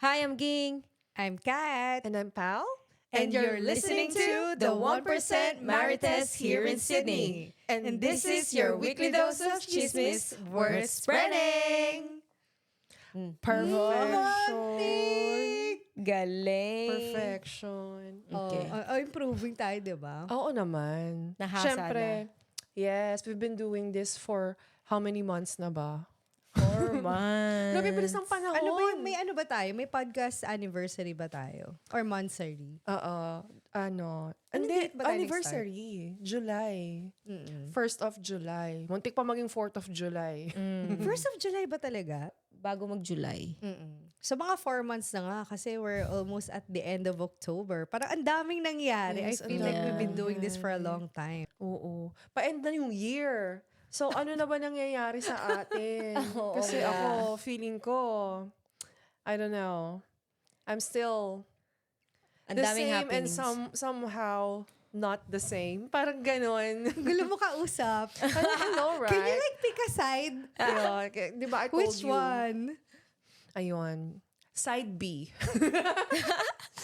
Hi, I'm Ging. I'm Kat. And I'm Pal. And you're listening to the 1% Marites here in Sydney. And this is your weekly dose of chismis worth spreading. Perfection. Galing. Perfection. Okay. Improving tayo, di ba? Oo naman. Nahasa Siyempre, yes, we've been doing this for how many months na ba? 4 months. Grabe, bilis ang panahon. Ano ba yung, may ano ba tayo? May podcast anniversary ba tayo? Or monthsary? Oo. Anong Hindi, date ba tayo anniversary. July. 1st of July. Muntik pa maging 4th of July. 1st of July ba talaga? Bago mag-July. So mga 4 months na nga kasi we're almost at the end of October. Parang ang daming nangyari. Yes, I feel ang like we've been dami. doing this for a long time. Oo. Pa-end na yung year. So, ano na ba nangyayari sa atin? Kasi ako, feeling ko, I don't know. I'm still Ang the daming same and happenings. somehow not the same. Parang ganon. Gulo mo kausap. I know, right? Can you like pick a side? Yeah, di ba I told Which you? one? Ayun. Side B.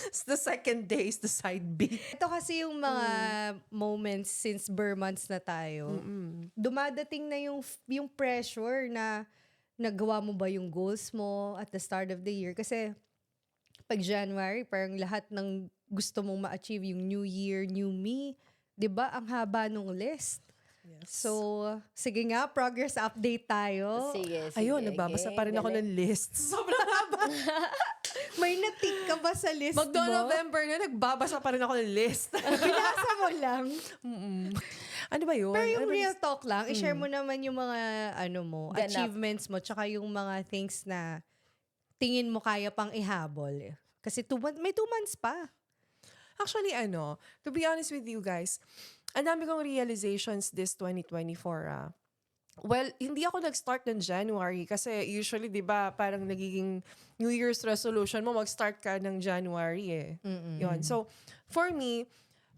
It's the second day is the side B. Ito kasi yung mga moments since Burr months na tayo. Dumadating na yung pressure na nagawa mo ba yung goals mo at the start of the year. Kasi pag January, parang lahat ng gusto mong ma-achieve yung New Year, New Me. 'Di ba? Ang haba nung list. Yes. So, sige nga, progress update tayo. Sige. Ayun, nagbabasa pa rin ako ng list. Sobrang haba. May natik ka ba sa list mo? Magdo-November na, nagbabasa pa rin ako ng list. Binasa mo lang. Ano ba yun? Pero yung Ano ba real talk lang, i-share mo naman yung mga Ganap. achievements mo, tsaka yung mga things na tingin mo kaya pang ihabol. Kasi may 2 months pa. Actually, to be honest with you guys, ang dami kong realizations this 2024. Well, hindi ako nag-start ng January kasi usually, di ba, parang nagiging New Year's resolution mo, mag-start ka ng January eh. Yun. So, for me,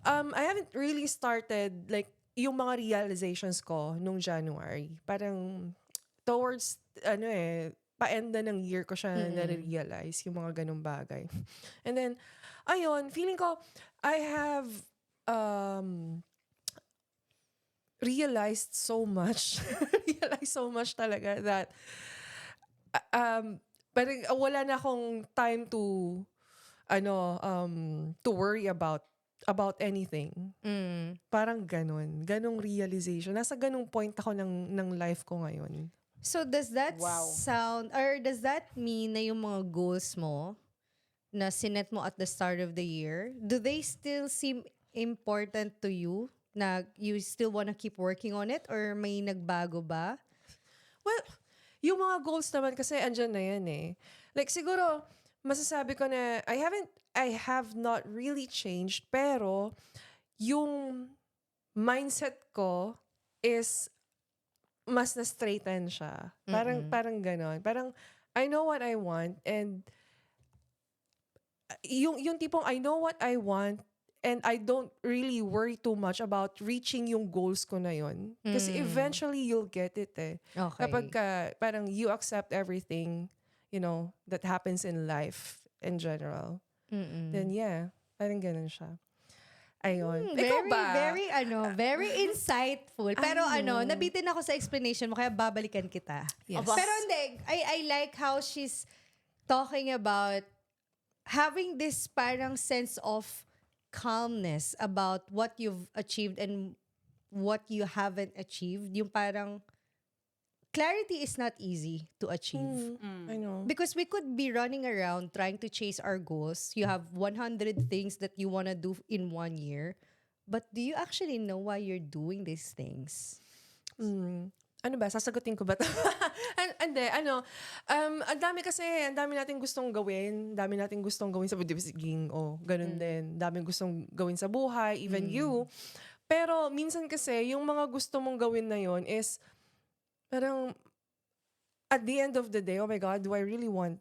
I haven't really started like yung mga realizations ko nung January. Parang towards, paenda ng year ko siya na-realize yung mga ganung bagay. And then, ayun, feeling ko, I have realized so much talaga that parang wala na akong time to worry about anything. Parang ganong realization. Nasa ganong point ako ng life ko ngayon. So does that sound, or does that mean na yung mga goals mo na sinet mo at the start of the year, do they still seem important to you? Na you still wanna keep working on it? Or may nagbago ba? Well, yung mga goals naman kasi andyan na yan eh. Like siguro, masasabi ko na I have not really changed, pero yung mindset ko is mas na-straighten siya. Parang ganon. Parang I know what I want, and yung tipong I know what I want, and I don't really worry too much about reaching yung goals ko na yun. Kasi eventually, you'll get it eh. Okay. Kapag parang you accept everything, that happens in life in general. Then yeah, parang ganun siya. Ayun. Ikaw Very, ba? very insightful. Pero nabitin ako sa explanation mo, kaya babalikan kita. Yes. Pero hindi, I like how she's talking about having this parang sense of calmness about what you've achieved and what you haven't achieved. Yung parang clarity is not easy to achieve. I know. Because we could be running around trying to chase our goals. You have 100 things that you want to do in 1 year. But do you actually know why you're doing these things? Ano ba? Sasagutin ko ba ito? Hindi, ang dami nating gustong gawin. Dami nating gustong gawin sa budisiging. Ganun din. Daming gustong gawin sa buhay, even you. Pero minsan kasi, yung mga gusto mong gawin na yon is, parang, at the end of the day, oh my God, do I really want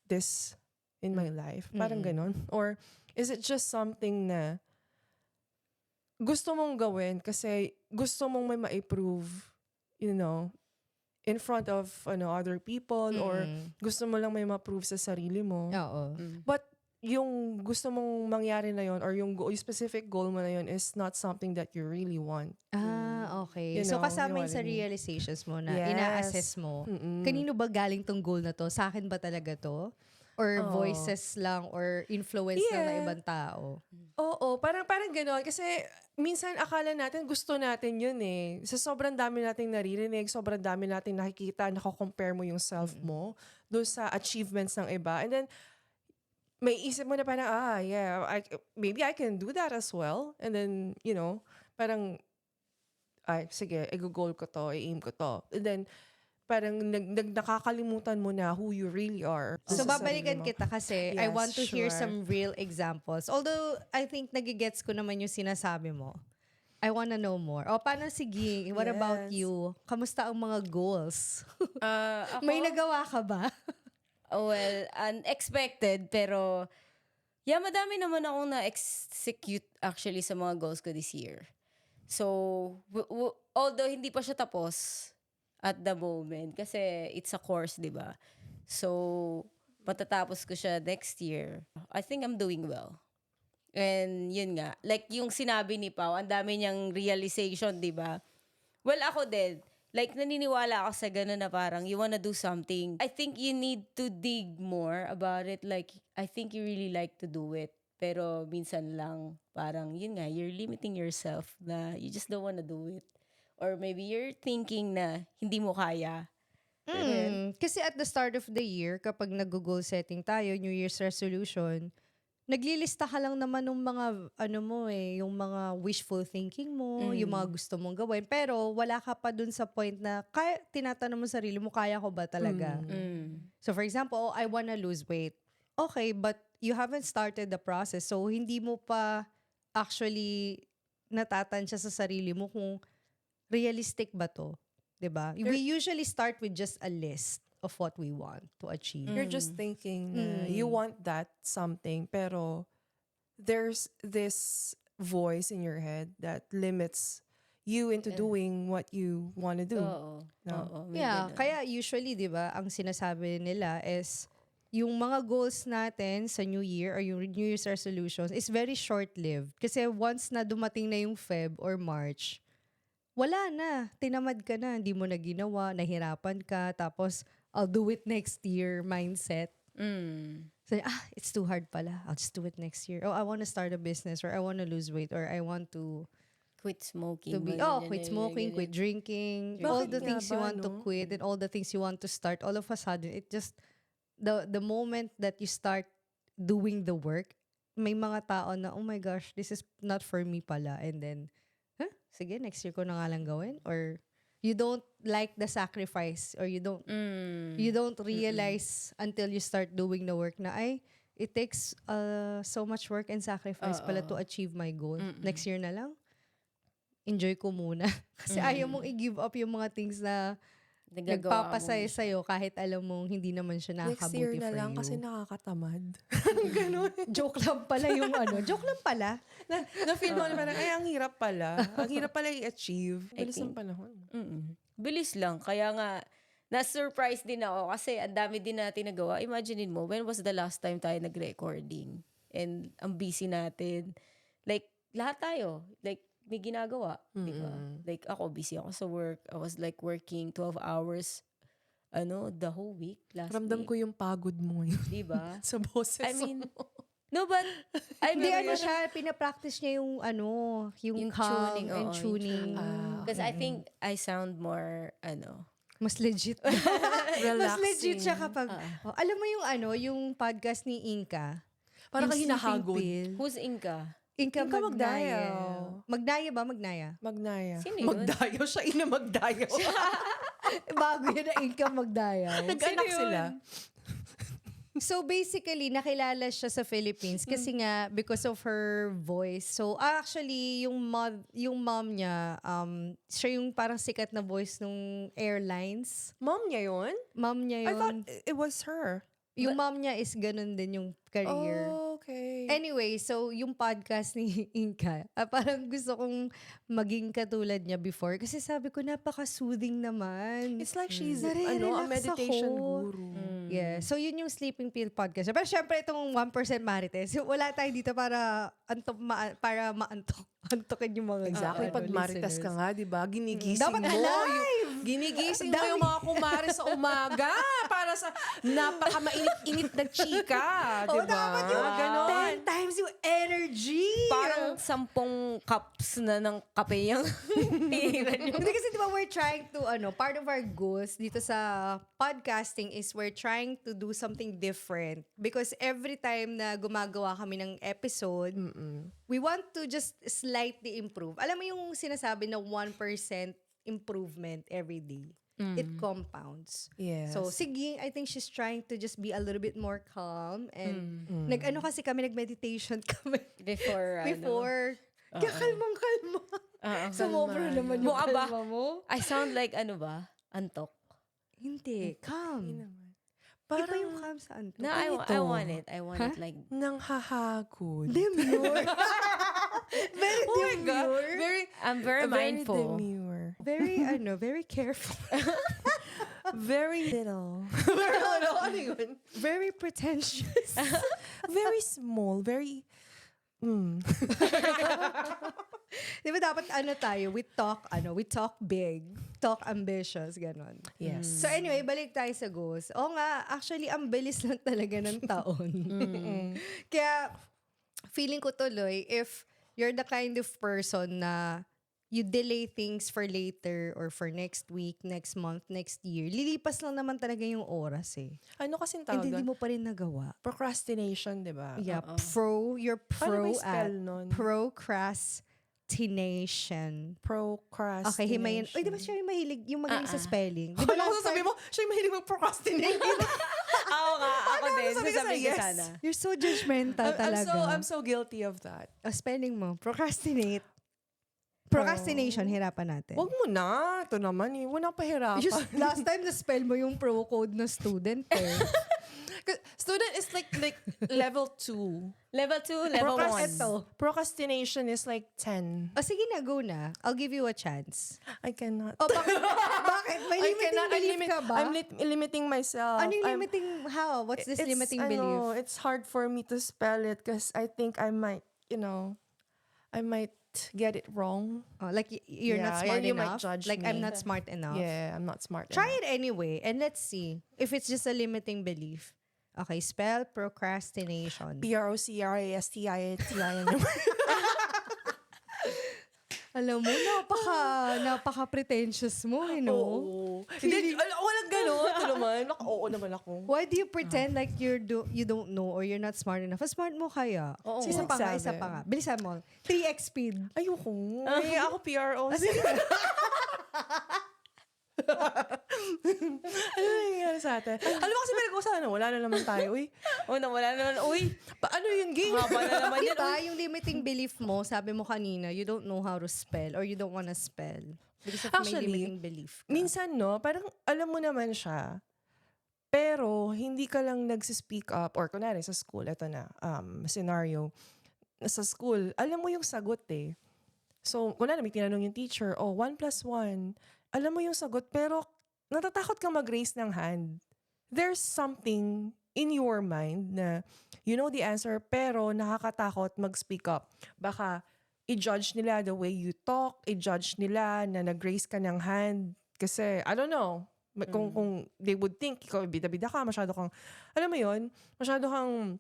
this in my life? Parang ganun. Or, is it just something na gusto mong gawin kasi gusto mong may ma-improve, in front of other people or gusto mo lang may ma-prove sa sarili mo. Oo. But yung gusto mong mangyari na yon or yung specific goal mo na yon is not something that you really want. Okay. You So know, kasama you know yun sa what I mean? realizations mo na Yes. ina-assess mo. Kanino ba galing tong goal na to? Sa akin ba talaga to? Or voices lang or influence lang ng Yeah. ibang tao? Oo, parang gano'n. Kasi minsan akala natin gusto natin yun eh. Sa sobrang dami nating naririnig, sobrang dami nating nakikita, nako-compare mo yung self mo doon sa achievements ng iba. And then, may isip mo na parang, yeah, maybe I can do that as well. And then, parang, sige, i-goal ko to, i-aim ko to. And then, parang nakakalimutan mo na who you really are. So Sa sarili babalikan mo. kita kasi I Yes, want to hear sure. some real examples. Although I think nagigets ko naman yung sinasabi mo. I wanna know more. O paano sige? What about Yes. you? Kamusta ang mga goals? Ako, May nagawa ka ba? well, unexpected, pero yeah, madami naman akong na-execute actually sa mga goals ko this year. So, although hindi pa siya tapos at the moment, kasi it's a course, di ba? So, matatapos ko siya next year. I think I'm doing well. And yun nga, like yung sinabi ni Pao, ang dami niyang realization, di ba? Well, ako din, like naniniwala ako sa gano'n na parang you wanna do something. I think you need to dig more about it. Like, I think you really like to do it. Pero minsan lang, parang yun nga, you're limiting yourself na you just don't wanna do it. Or maybe you're thinking na hindi mo kaya. Kasi at the start of the year, kapag nag-goal setting tayo, New Year's resolution, naglilista ka lang naman ng mga, yung mga wishful thinking mo, yung mga gusto mong gawin. Pero wala ka pa dun sa point na, tinatanong mo sarili mo, kaya ko ba talaga? So for example, I wanna lose weight. Okay, but you haven't started the process. So hindi mo pa actually natatansya sa sarili mo kung realistic ba to? 'Di ba? We usually start with just a list of what we want to achieve. You're just thinking na you want that something, pero there's this voice in your head that limits you into doing what you want to do. Oo. Oo. may Yeah, ganun. kaya usually 'di ba, ang sinasabi nila is yung mga goals natin sa New Year or yung New Year's resolutions is very short-lived. Kasi once na dumating na yung Feb or March, wala na. Tinamad ka na. Hindi mo na ginawa. Nahirapan ka. Tapos, I'll do it next year mindset. So, it's too hard pala. I'll just do it next year. Oh, I want to start a business or I want to lose weight or I want to Quit smoking. be, quit smoking, quit drinking. Bakit All the nga things you ba, want to no? quit and all the things you want to start, all of a sudden, it just, the moment that you start doing the work, may mga tao na, oh my gosh, this is not for me pala. And then, sige, next year ko na nga lang gawin. Or you don't like the sacrifice or you don't realize until you start doing the work na, it takes so much work and sacrifice pala to achieve my goal. Next year na lang, enjoy ko muna. Kasi ayaw mong i-give up yung mga things na nagpapasaya sa'yo kahit alam mong hindi naman siya Next year nakakabuti na for lang you. kasi nakakatamad. Ganun. Joke lang pala yung Joke lang pala. Na-feel mo na parang, ang hirap pala. Ang hirap pala i-achieve. Bilis ng panahon. Bilis lang. Kaya nga, na-surprise din ako kasi ang dami din natin nagawa. Imaginein mo, when was the last time tayo nag-recording? And ang busy natin. Like, lahat tayo. Like, may ginagawa. Di ba? Like, ako, busy ako sa work. I was like working 12 hours the whole week, last Ramdam week. ko yung pagod mo ngayon. Di ba? Sa boses I mean, mo. no, but, I Hindi mean, siya, pinapractice niya yung Yung calm tuning, and oo, yung tuning. because I think I sound more, Mas legit. Mas Relaxing. legit siya kapag, alam mo yung podcast ni Inka? Parang Yung kang hinahagod. Sleeping Pill. who's Inka? Inka Inka Magdayo. Magdayo. Magdaya ba? Magnaya? Magnaya. Sino yun? Magdayo. Siya ina Magdayo. Bago yun na Inka Magdayaw. Nag-anak Sino yun? sila. So basically, nakilala siya sa Philippines kasi nga because of her voice. So actually, yung mom niya, siya yung parang sikat na voice nung airlines. Mom niya yun? Mom niya I thought yun. it was her. Yung mom niya is ganun din yung career. Oh, okay. Anyway, so yung podcast ni Inka, parang gusto kong maging katulad niya before. Kasi sabi ko, napaka-soothing naman. It's like she's a Nare-relax meditation ako. guru. Yeah. So, yun yung Sleeping Pill podcast. Pero syempre, itong 1% Marites, wala tayo dito para antokin yung mga Exactly. Pag maritas ka nga, di ba? Ginigising Dapat mo. alive! Ginigising mo yung mga kumare sa umaga para sa napaka-mainit-init na chika. Di ba? dapat yung Ganon. 10 times yung energy. Parang 10 cups na ng kape yung hihiran nyo. Hindi kasi di ba we're trying to, part of our goals dito sa podcasting is we're trying to do something different. Because every time na gumagawa kami ng episode, we want to just slightly improve. Alam mo yung sinasabi na 1% improvement every day. It compounds. Yes. So, sige, I think she's trying to just be a little bit more calm. And kasi kami, nag-meditation kami. Before, Kaya kalmang-kalma. Sumobra naman yung Mukha ba? kalma mo. I sound like, antok. Hindi, calm. Parang Iba yung calm sa antok. No, I want it. I want it like, nang hahagod. Demure. Very demure. I'm very mindful. demure. Very, very careful. Very little. Ano yun? Very pretentious. Very small. Very... Di ba dapat tayo, we talk big, talk ambitious, ganon. Yes. So anyway, balik tayo sa goals. Oo nga, actually, ang bilis lang talaga ng taon. Kaya, feeling ko tuloy, if you're the kind of person na you delay things for later or for next week, next month, next year, lilipas lang naman talaga yung oras eh. Ano kasing And tawag hindi doon? mo pa rin nagawa. Procrastination, di ba? Yeah, you're Paano ba pro yung at spell nun? procrastination. Procrastination. Okay, himayin. Uy, di ba siya yung mahilig, yung magaling sa spelling? Di ba Ano last sabi time, mo? Siya yung mahilig mag-procrastinate. Oo nga, ako din. sabi ko Sasabihin ko yes. sana. you're so judgmental talaga. I'm so guilty of that. Spelling mo, procrastinate. Procrastination, hirapan natin. Wag mo na. Ito naman eh. Wala pahirapan. Just last time na-spell mo yung pro code na student eh. Student is like level 2. Level 2, level 1. Procrastination is like 10. O sige na, go na. I'll give you a chance. I cannot. O bakit? Bakit? May limiting belief ka ba? I'm limiting myself. Ano yung limiting, how? What's this limiting belief? It's hard for me to spell it because I think I might, I might get it wrong. Oh, like you're not smart you might enough? judge Like me. I'm not smart enough? Yeah, I'm not smart Try enough. it anyway and let's see if it's just a limiting belief. Okay, spell procrastination. Procrastination. Alam mo, napaka-pretentious mo, no? Oo. Hindi, walang gano'n. Ito naman. Oo naman ako. Why do you pretend like you don't know or you're not smart enough? Smart mo kaya. Oo. Isa pa nga, 7. isa pa nga. Bilisan mo. 3x speed. Ayoko. Ay, ako PRO. Ano nangyayari sa atin? Ano ba kasi pinag-usapan? Wala na naman tayo. Uy, Wala naman. Uy, paano yung game? haba na naman yan. Diba, yung limiting belief mo, sabi mo kanina, you don't know how to spell or you don't wanna spell. Because of may Actually, limiting belief ka. Minsan, no, parang alam mo naman siya, pero hindi ka lang nagsispeak up, or kunwari sa school, ito na, scenario, sa school, alam mo yung sagot eh. So, kunwari may tinanong yung teacher, 1 plus 1, alam mo yung sagot, pero natatakot kang mag-raise ng hand. There's something in your mind na you know the answer, pero nakakatakot mag-speak up. Baka i-judge nila the way you talk, i-judge nila na nag-raise ka ng hand. Kasi, I don't know, kung they would think, ikaw bida-bida ka, masyado kang, alam mo yun, masyado kang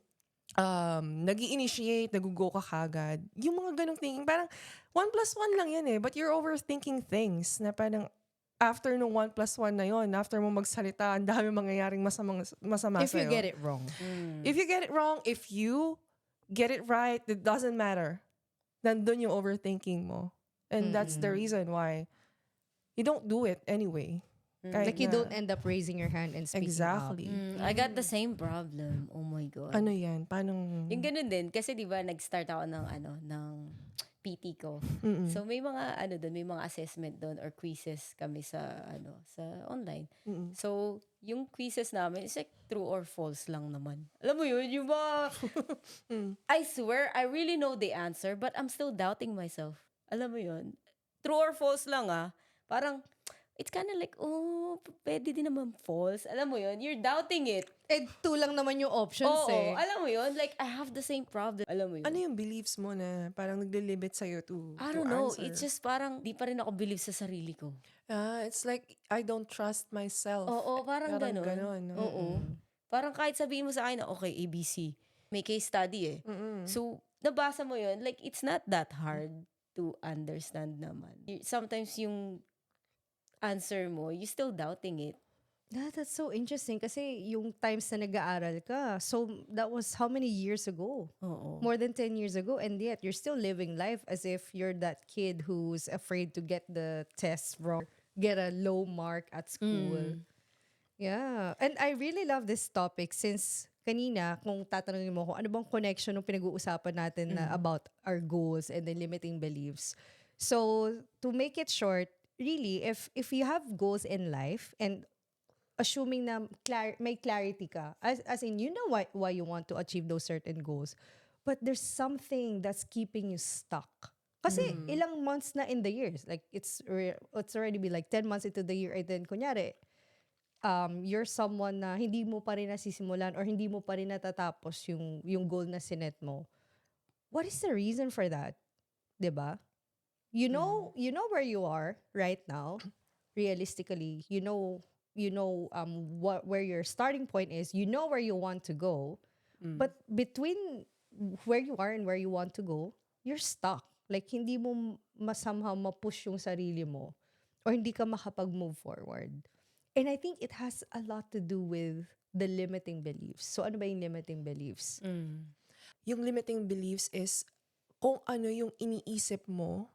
nag-i-initiate, nag-go ka kagad. Yung mga ganong thinking, parang 1 plus 1 lang yan eh, but you're overthinking things na parang after nung 1 plus 1 na yon, after mo magsalita, ang dami mangyayaring masama If you sa'yo. get it wrong. If you get it wrong, if you get it right, it doesn't matter. Nandun yung overthinking mo. And that's the reason why you don't do it anyway. Kahit Like you na- don't end up raising your hand and speaking Exactly. I got the same problem. Oh my God. Ano yan? Paano? Yung ganun din. Kasi di ba nag-start ako ng PT ko. So may mga doon, may mga assessment doon or quizzes kami sa sa online. So yung quizzes namin is like true or false lang naman. Alam mo yun, yung mga I swear I really know the answer but I'm still doubting myself. Alam mo yun? True or false lang Parang it's kind of like, pwede din naman false. Alam mo yun? You're doubting it. Eh, 2 lang naman yung options Oo, alam mo yun? Like, I have the same problem. Alam mo yun? Ano yung beliefs mo na parang nagle-limit sa'yo to I to don't know. answer? It's just parang di pa rin ako believe sa sarili ko. It's like, I don't trust myself. Oo, parang Parang ganon. ganon, no? Oo. Parang kahit sabihin mo sa akin na, okay, ABC. May case study So, nabasa mo yun. Like, it's not that hard to understand naman. Sometimes yung answer mo, you still doubting it. That's so interesting kasi yung times na nag-aaral ka, so that was how many years ago? Oo. More than 10 years ago, and yet you're still living life as if you're that kid who's afraid to get the tests wrong, get a low mark at school. Yeah. And I really love this topic since kanina, kung tatanungin mo ko, ano bang connection ng pinag-uusapan natin na about our goals and the limiting beliefs. So, to make it short, really, if you have goals in life and assuming na may clarity ka, as in, you know why you want to achieve those certain goals, but there's something that's keeping you stuck. Kasi ilang months na in the years, like it's already been like 10 months into the year, and then kunyari, you're someone na hindi mo pa rin nasisimulan or hindi mo pa rin natatapos yung goal na sinet mo. What is the reason for that? 'Di ba? You know where you are right now. Realistically, you know where your starting point is. You know where you want to go. But between where you are and where you want to go, you're stuck. Like hindi mo somehow ma-push yung sarili mo or hindi ka makapag-move forward. And I think it has a lot to do with the limiting beliefs. So ano ba yung limiting beliefs? Yung limiting beliefs is kung ano yung iniisip mo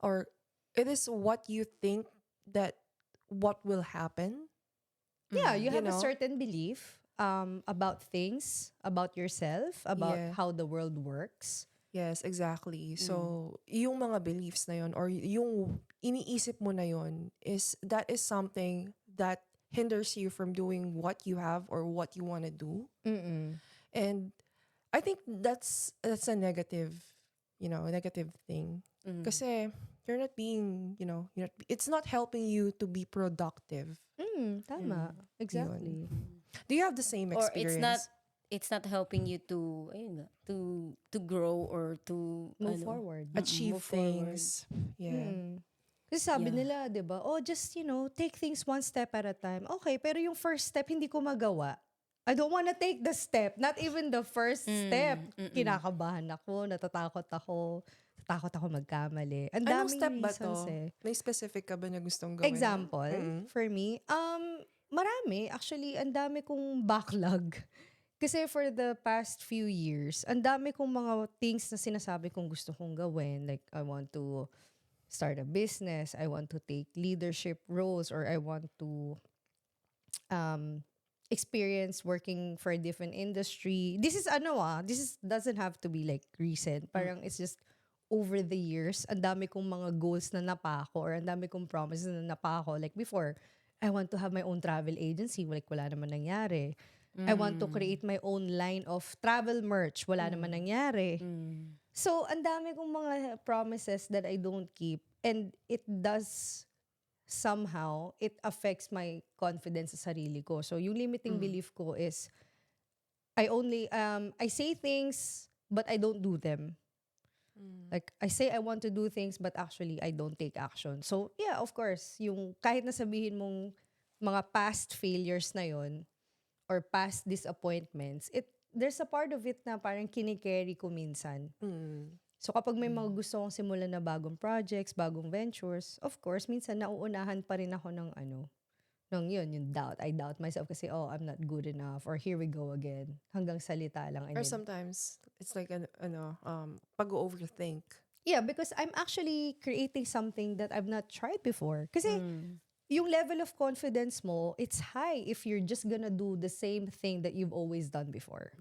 or it is what you think that what will happen. Yeah, you You have a know? certain belief about things, about yourself, about Yeah. how the world works. Yes, exactly. So, yung mga beliefs na yon or yung iniisip mo na yon that is something that hinders you from doing what you have or what you want to do. And I think that's a negative, negative thing. Kasi you're not being, it's not helping you to be productive. Tama. Exactly. Do you have the same Or experience? it's not helping you to, ayun nga, to grow or to, Move forward. Achieve move forward. things. Yeah. Kasi sabi Yeah. nila, di ba, just, take things one step at a time. Okay, pero yung first step, hindi ko magawa. I don't wanna take the step. Not even the first step. Kinakabahan ako, natatakot ako magkamali. Ang Anong daming step ba reasons to? May specific ka ba na gustong gawin? Example, for me, marami. Actually, ang dami kong backlog. Kasi for the past few years, ang dami kong mga things na sinasabi kong gusto kong gawin. Like, I want to start a business. I want to take leadership roles, or I want to experience working for a different industry. This doesn't have to be like recent. Parang it's just over the years, ang dami kong mga goals na napako or ang dami kong promises na napako. Like before, I want to have my own travel agency. Like wala naman nangyari. I want to create my own line of travel merch. Wala naman nangyari. So, ang dami kong mga promises that I don't keep. And it does somehow, it affects my confidence sa sarili ko. So, yung limiting belief ko is, I say things, but I don't do them. Like, I say I want to do things, but actually, I don't take action. So, yeah, of course, yung kahit na sabihin mong mga past failures na yon or past disappointments, there's a part of it na parang kinikerry ko minsan. So, kapag may mga gusto kong simulan na bagong projects, bagong ventures, of course, minsan nauunahan pa rin ako ng yung doubt. I doubt myself kasi, I'm not good enough, or here we go again. Hanggang salita lang. Or sometimes, it's like, pag-overthink. Yeah, because I'm actually creating something that I've not tried before. Kasi, yung level of confidence mo, it's high if you're just gonna do the same thing that you've always done before.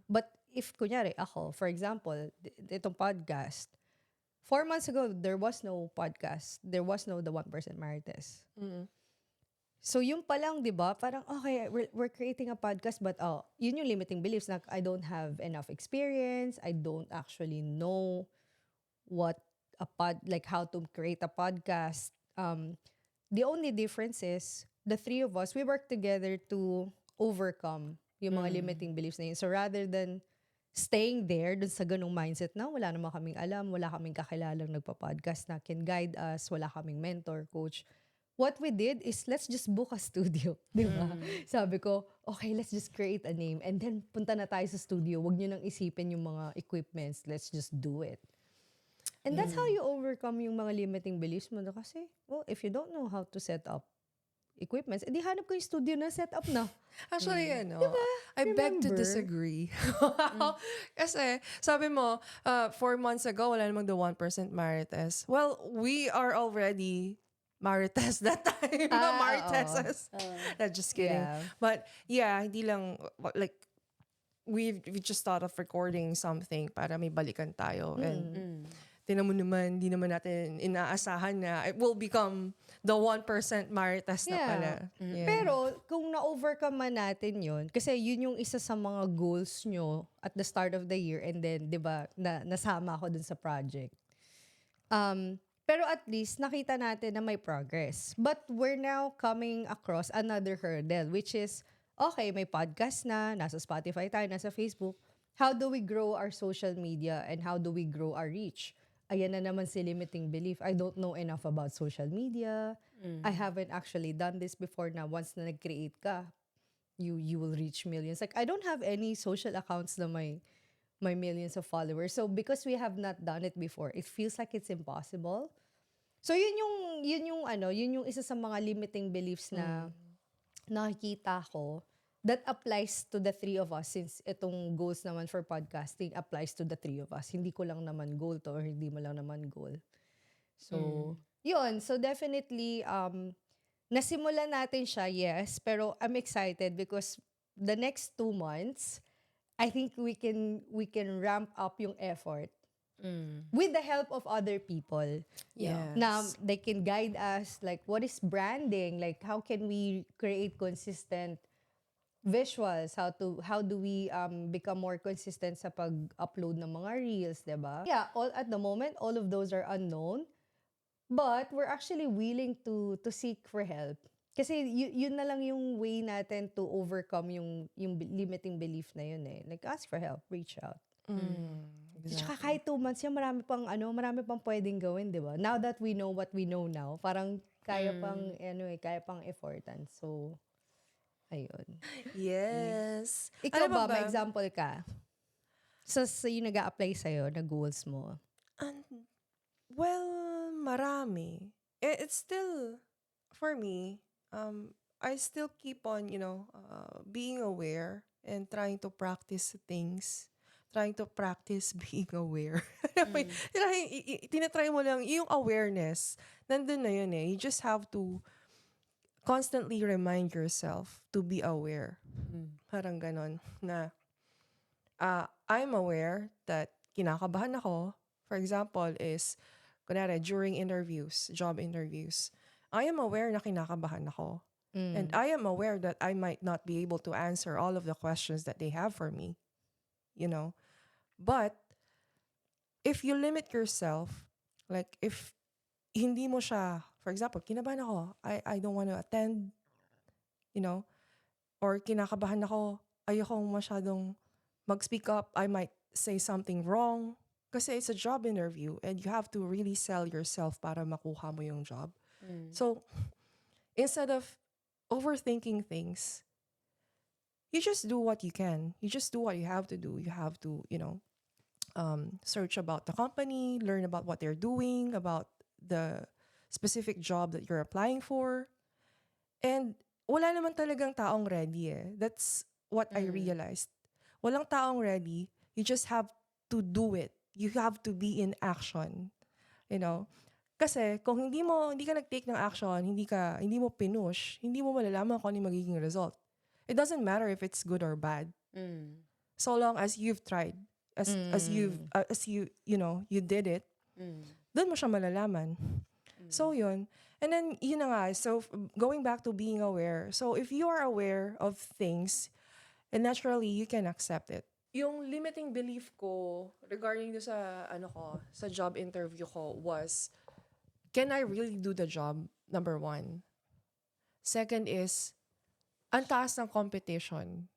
But if, kunyari, ako, for example, itong podcast, 4 months ago, there was no podcast. There was no The 1% Marites. So yung pa lang, di ba, parang, okay, we're creating a podcast, but yun yung limiting beliefs na I don't have enough experience. I don't actually know what how to create a podcast. The only difference is, the three of us, we work together to overcome yung mga limiting beliefs na yun. So rather than staying there, dun sa ganung mindset na wala naman kaming alam, wala kaming kakilalang nagpa-podcast na can guide us, wala kaming mentor, coach, what we did is, let's just book a studio. Di ba? Sabi ko, okay, let's just create a name. And then, punta na tayo sa studio. Huwag nyo nang isipin yung mga equipments. Let's just do it. And that's how you overcome yung mga limiting beliefs mo. Kasi, well, if you don't know how to set up equipments, edi hanap ko yung studio na set up na. Actually, I beg to Remember? disagree. Kasi, sabi mo, 4 months ago, wala namang the 1% Marites. Well, we are already Marites that time. Mariteses. Not just kidding. Yeah. But, yeah, hindi lang, like, we just thought of recording something para may balikan tayo. And, tinan mo naman, hindi naman natin inaasahan na it will become the 1% Marites na pala. Yeah. Pero, kung na-overcome man natin yun, kasi yun yung isa sa mga goals nyo at the start of the year, and then, di ba, nasama ako dun sa project. Pero at least, nakita natin na may progress. But we're now coming across another hurdle, which is, okay, may podcast na, nasa Spotify tayo, nasa Facebook. How do we grow our social media and how do we grow our reach? Ayan na naman si limiting belief. I don't know enough about social media. I haven't actually done this before na once na nag-create ka, you will reach millions. Like, I don't have any social accounts na may millions of followers. So, because we have not done it before, it feels like it's impossible. So, yun yung isa sa mga limiting beliefs na nakikita ko that applies to the three of us, since itong goals naman for podcasting applies to the three of us. Hindi ko lang naman goal to, or hindi mo lang naman goal. So, yun. So, definitely, nasimulan natin siya, yes. Pero I'm excited because the next 2 months, I think we can ramp up yung effort with the help of other people. Yes. Na they can guide us, like, what is branding? Like, how can we create consistent visuals? How do we become more consistent sa pag-upload ng mga reels, diba? Yeah, at the moment, all of those are unknown. But we're actually willing to seek for help. Kasi yun na lang yung way natin to overcome yung limiting belief na yun eh. Like, ask for help, reach out. Tsaka kahit 2 months yan, marami pang pwedeng gawin, di ba? Now that we know what we know now, parang kaya pang effortan. So, ayun. Yes. Ikaw Ano ba, may example ka? So yung nag-a-apply sa'yo, na goals mo? Well, marami. It's still, for me, I still keep on, being aware and trying to practice things. Trying to practice being aware. Tinatry mo lang, yung awareness, nandun na yun eh. You just have to constantly remind yourself to be aware. Parang ganon. Na, I'm aware that kinakabahan ako. For example, is, kunwari, during interviews, job interviews, I am aware na kinakabahan ako. And I am aware that I might not be able to answer all of the questions that they have for me. But, if you limit yourself, like, if hindi mo siya, for example, kinabahan ako, I don't want to attend, or kinakabahan ako, ayokong masyadong mag-speak up, I might say something wrong. Kasi it's a job interview and you have to really sell yourself para makuha mo yung job. So, instead of overthinking things, you just do what you can. You just do what you have to do. You have to, search about the company, learn about what they're doing, about the specific job that you're applying for. And wala naman talagang taong ready eh. That's what I realized. Walang taong ready. You just have to do it. You have to be in action. Kasi kung hindi ka nag-take ng action, hindi mo pinush, hindi mo malalaman kung ano yung magiging result. It doesn't matter if it's good or bad. So long as you've tried, as you did it, doon mo siya malalaman. So, yun. And then, yun na nga. So, going back to being aware. So, if you are aware of things, and naturally, you can accept it. Yung limiting belief ko regarding do sa, sa job interview ko was, can I really do the job? Number one. Second is, ang taas ng competition.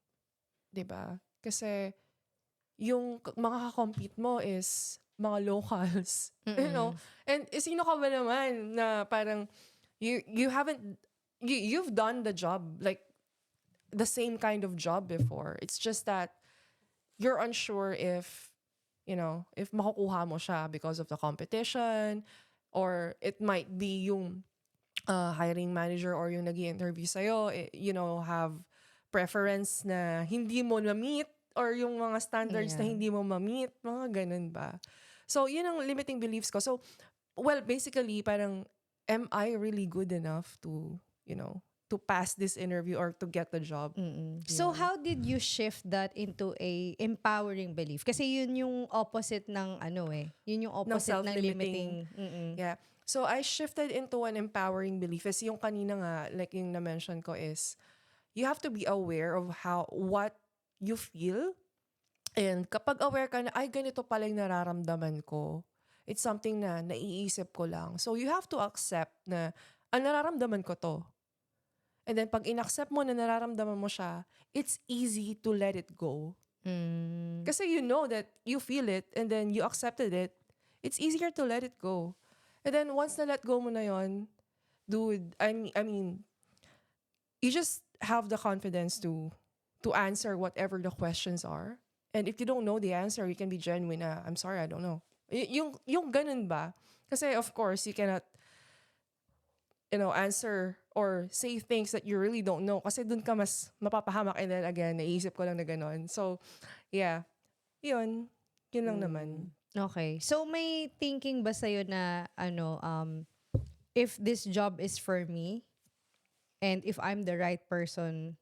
'Di ba? Kasi, yung mga kakompete mo is mga locals. You know? And sino ka ba naman na parang you haven't you've done the job, like the same kind of job before. It's just that you're unsure if if makukuha mo siya because of the competition, or it might be yung hiring manager or yung nag-i-interview sa'yo, have preference na hindi mo na-meet, or yung mga standards na hindi mo ma-meet, mga ganun ba. So, yun ang limiting beliefs ko. So, well, basically, parang, am I really good enough to, to pass this interview or to get the job? So how did you shift that into a empowering belief? Kasi yun yung opposite ng yun yung opposite ng limiting. Yeah. So I shifted into an empowering belief. Kasi yung kanina nga, like yung na-mention ko is, you have to be aware of what you feel. And kapag aware ka na, ay, ganito pala yung nararamdaman ko, it's something na naiisip ko lang. So you have to accept na, nararamdaman ko to. And then pag in-accept mo na nararamdaman mo siya, it's easy to let it go. Kasi you know that you feel it and then you accepted it, it's easier to let it go. And then once na let go mo na yon, dude, I mean, you just have the confidence to answer whatever the questions are. And if you don't know the answer, you can be genuine. I'm sorry, I don't know. Yung ganun ba? Kasi of course, you cannot, answer or say things that you really don't know. Kasi dun ka mas mapapahamak, and then again, naisip ko lang na ganun. So, yeah. Yun lang naman. Okay. So may thinking ba sa'yo na if this job is for me and if I'm the right person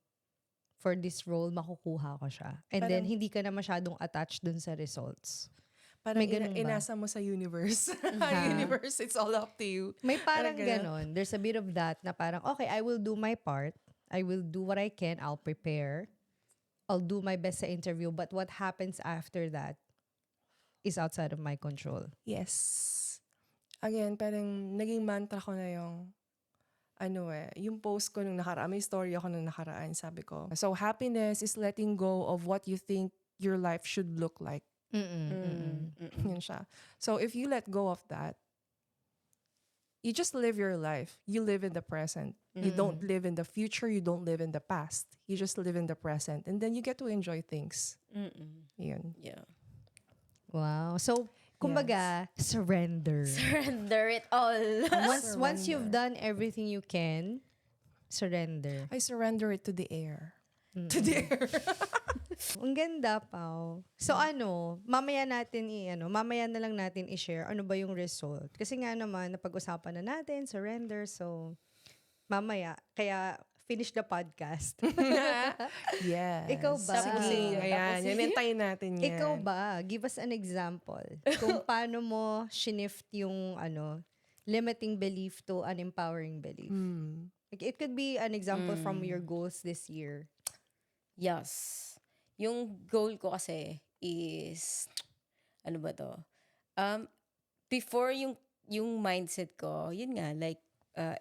for this role, makukuha ko siya. And then hindi ka na masyadong attached dun sa results. Parang May ganun ba? inasa mo sa universe. Universe, it's all up to you. May parang ganon. There's a bit of that na parang, okay, I will do my part. I will do what I can. I'll prepare. I'll do my best sa interview. But what happens after that is outside of my control. Yes. Again, parang naging mantra ko na yung yung post ko nung nakaraan, may story ako nung nakaraan, sabi ko. So, happiness is letting go of what you think your life should look like. Yun siya. So, if you let go of that, you just live your life. You live in the present. You don't live in the future. You don't live in the past. You just live in the present. And then you get to enjoy things. Yun. Yeah. Wow. So, kumbaga, surrender. Surrender it all. Once you've done everything you can, surrender. I surrender it to the air. To the air. Ang ganda, Pao. So mamaya na lang natin i-share ano ba yung result. Kasi nga naman, napag-usapan na natin, surrender. So, mamaya. Kaya, finish the podcast. Yes. Ikaw ba? Sige, ayan. Hintayin natin yan. Ikaw ba? Give us an example. Kung paano mo shift yung limiting belief to an empowering belief. Like, it could be an example from your goals this year. Yes. Yung goal ko kasi is, ano ba to? Before yung mindset ko, yun nga, like,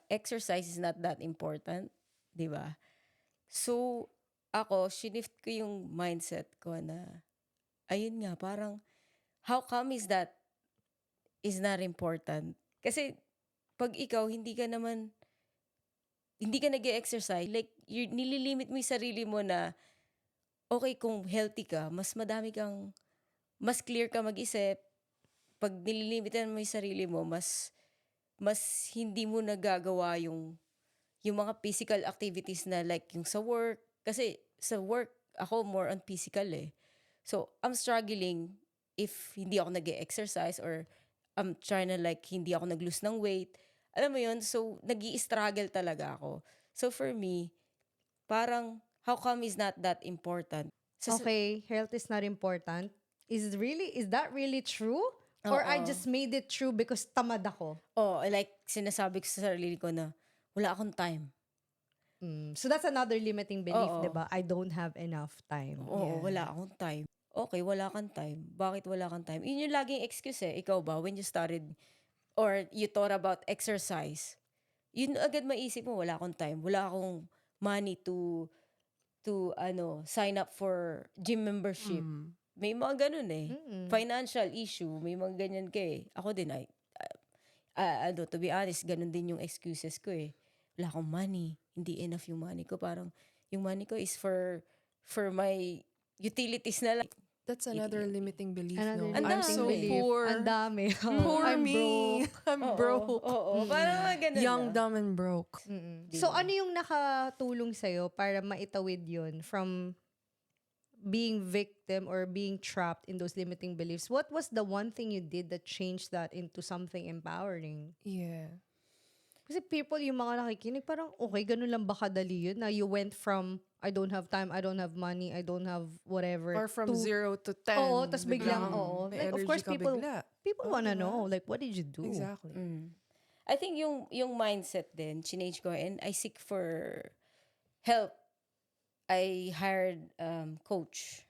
exercise is not that important. Diba? So, ako, shift ko yung mindset ko na, ayun nga, parang, how come is that is not important? Kasi, pag ikaw, hindi ka nag-exercise, like, nililimit mo yung sarili mo na, okay, kung healthy ka, mas clear ka mag-isip. Pag nililimitan mo yung sarili mo, mas hindi mo nagagawa yung mga physical activities na like yung sa work. Kasi sa work, ako more on physical eh. So, I'm struggling if hindi ako nag-exercise or I'm trying to like, hindi ako nag-lose ng weight. Alam mo yun? So, nag-i-struggle talaga ako. So, for me, parang, how come is not that important? Okay, health is not important. Is that really true? Or I Oo. just made it through because tamad ako. Oh, like sinasabi ko sa sarili ko na wala akong time. So that's another limiting belief, Oo. 'di ba? I don't have enough time. Oo, wala akong time. Okay, wala kang time. Bakit wala kang time? Yun yung laging excuse eh. Ikaw ba, when you started or you thought about exercise, yun agad maisip mo, wala akong time. Wala akong money to sign up for gym membership. May mga ganun eh. Financial issue, may mga ganyan ka eh. Ako din ay to be honest, ganun din yung excuses ko eh. Wala akong money, hindi enough yung money ko. Parang yung money ko is for my utilities na lang. That's another limiting belief, Another no? Ang I'm limiting so dami. belief. poor. Ang dami. Poor I'm me. broke. I'm broke. Oo, parang mga ganun Young, na. dumb, and broke. So ano yung nakatulong sa'yo para maitawid yun from being victim or being trapped in those limiting beliefs? What was the one thing you did that changed that into something empowering? Yeah. Kasi people, yung mga nakikinig, parang, okay, ganun lang ba kadali yun? Na you went from, I don't have time, I don't have money, I don't have whatever. Or from to, 0 to 10. Oo, tas biglang, may Like, of energy course, ka people bigla. wanna diba? know, like, what did you do? Exactly. I think yung mindset din, change ko and I seek for help. I hired coach.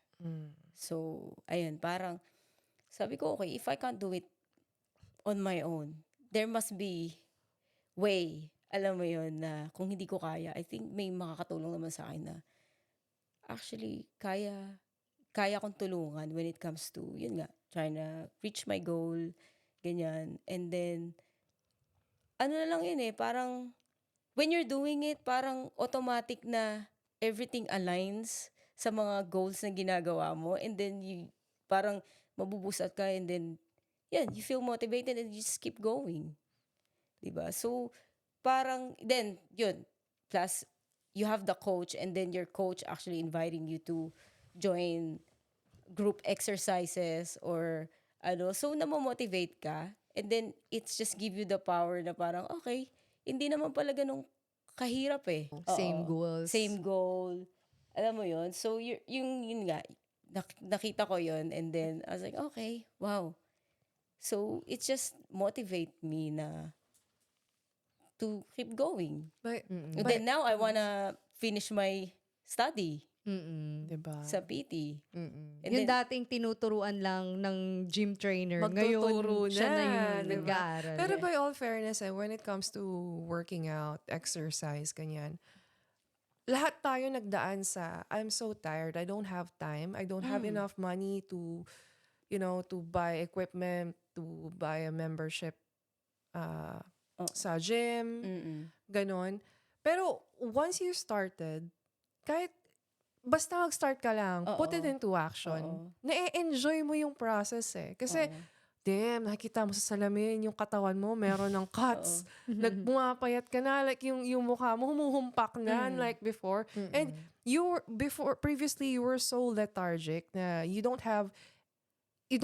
So, ayun, parang sabi ko, okay, if I can't do it on my own, there must be way, alam mo yun, na kung hindi ko kaya, I think may makakatulong naman sa akin na actually, kaya kong tulungan when it comes to, yun nga, trying to reach my goal, ganyan. And then, ano na lang yun eh, parang, when you're doing it, parang automatic na everything aligns sa mga goals na ginagawa mo. And then, parang mabubusat ka and then, yan, you feel motivated and you just keep going. Diba? So, parang, then, yun, plus, you have the coach and then your coach actually inviting you to join group exercises or so namo-motivate ka and then it's just give you the power na parang, okay, hindi naman pala ganun kahirap eh. Same Oo. goals. Same goal. Alam mo yun? So, yun nga, nakita ko yun and then I was like, okay, wow. So, it just motivate me na to keep going. But, And then now, I wanna finish my study diba? sa PT. And Yung then, dating tinuturuan lang ng gym trainer, Magtuturo ngayon siya na yung diba? nag-aaral. Pero by all fairness, when it comes to working out, exercise, ganyan, lahat tayo nagdaan sa, I'm so tired, I don't have time, I don't have enough money to, to buy equipment, to buy a membership sa gym, ganon. Pero once you started, kahit basta mag-start ka lang, put it into action. Na-enjoy mo yung process eh. Kasi, damn, nakikita mo sa salamin, yung katawan mo, meron ng cuts. Nagpumapayat ka na, like yung mukha mo, humuhumpak na, like before. And previously, you were so lethargic na you don't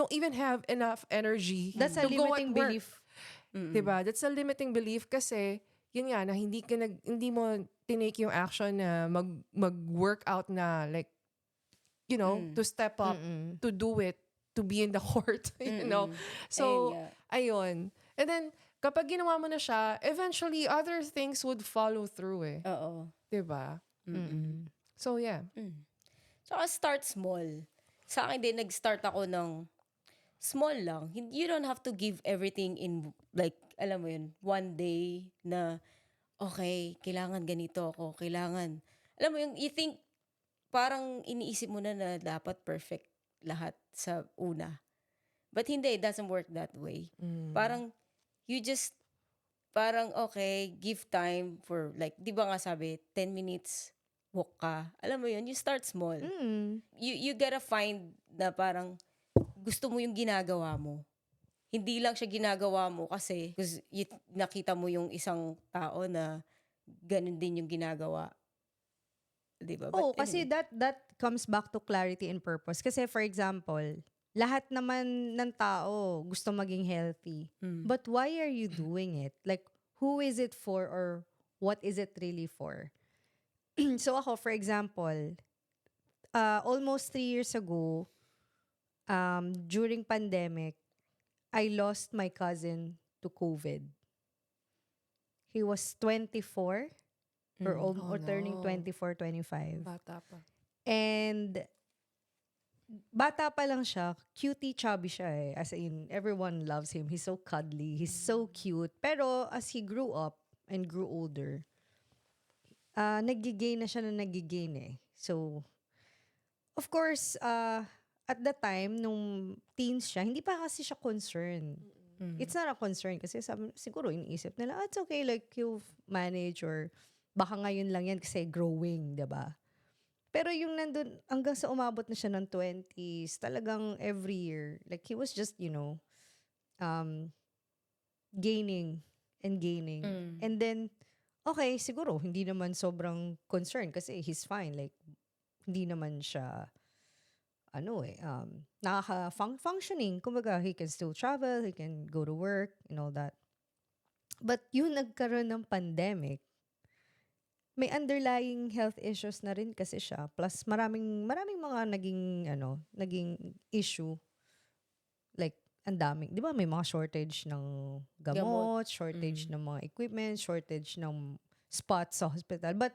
even have enough energy That's a to go at limiting work. belief. Diba? That's a limiting belief kasi, yun nga, na hindi mo tinake yung action na mag-workout na, like, to step up, to do it, to be in the court, So, ayun. And then, kapag ginawa mo na siya, eventually, other things would follow through eh. oo. Diba? So, yeah. Saka start small. Sa akin din, nag-start ako ng small lang. You don't have to give everything in, like, alam mo yun, one day na, okay, kailangan ganito ako, kailangan. Alam mo yung, you think, parang iniisip mo na dapat perfect lahat sa una. But hindi, it doesn't work that way. Parang, you just, parang, okay, give time for, like, di ba nga sabi, 10 minutes, walk ka. Alam mo yun, you start small. You gotta find na parang, gusto mo yung ginagawa mo. Hindi lang siya ginagawa mo kasi nakita mo yung isang tao na ganun din yung ginagawa. Diba? Oh, But kasi anyway. that comes back to clarity and purpose. Kasi for example, lahat naman ng tao gusto maging healthy. But why are you doing it? Like, who is it for or what is it really for? So ako, for example, almost 3 years ago, during pandemic, I lost my cousin to COVID. He was 24 or turning no. 24, 25. Bata pa. And bata pa lang siya, cutie chubby siya eh. As in, everyone loves him. He's so cuddly. He's so cute. Pero as he grew up and grew older, nagigain na siya na nagigain eh. So, of course, at the time, nung teens siya, hindi pa kasi siya concerned. It's not a concern kasi siguro iniisip nila, it's okay, like you manage or baka ngayon lang yan kasi growing, diba? Pero yung nandun, hanggang sa umabot na siya ng 20s, talagang every year, like he was just, gaining and gaining. And then, okay, siguro, hindi naman sobrang concerned kasi he's fine. Like, hindi naman siya, nakaka-functioning. Kumbaga, he can still travel, he can go to work, and all that. But yung nagkaroon ng pandemic, may underlying health issues na rin kasi siya. Plus, maraming mga naging issue. Like, ang daming, di ba may mga shortage ng gamot, shortage ng mga equipment, shortage ng spots sa hospital. But,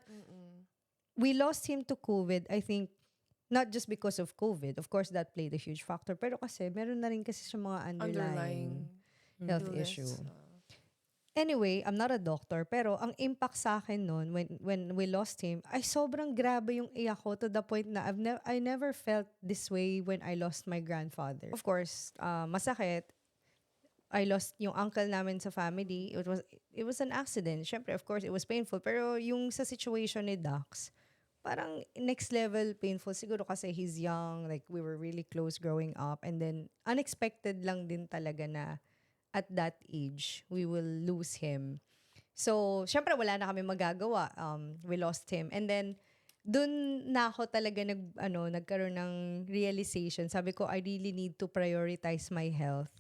we lost him to COVID, I think, not just because of COVID. Of course, that played a huge factor. Pero kasi, meron na rin kasi siya mga underlying health illness. issue. Anyway, I'm not a doctor, pero ang impact sa akin noon when we lost him, ay sobrang grabe yung iyak ko to the point na I never felt this way when I lost my grandfather. Of course, masakit. I lost yung uncle namin sa family. It was an accident. Syempre, of course, it was painful. Pero yung sa situation ni Dax, parang next level painful siguro kasi he's young, like we were really close growing up, and then unexpected lang din talaga na at that age we will lose him. So, syempre wala na kami magagawa. We lost him. And then dun na ako talaga nagkaroon ng realization. Sabi ko, I really need to prioritize my health.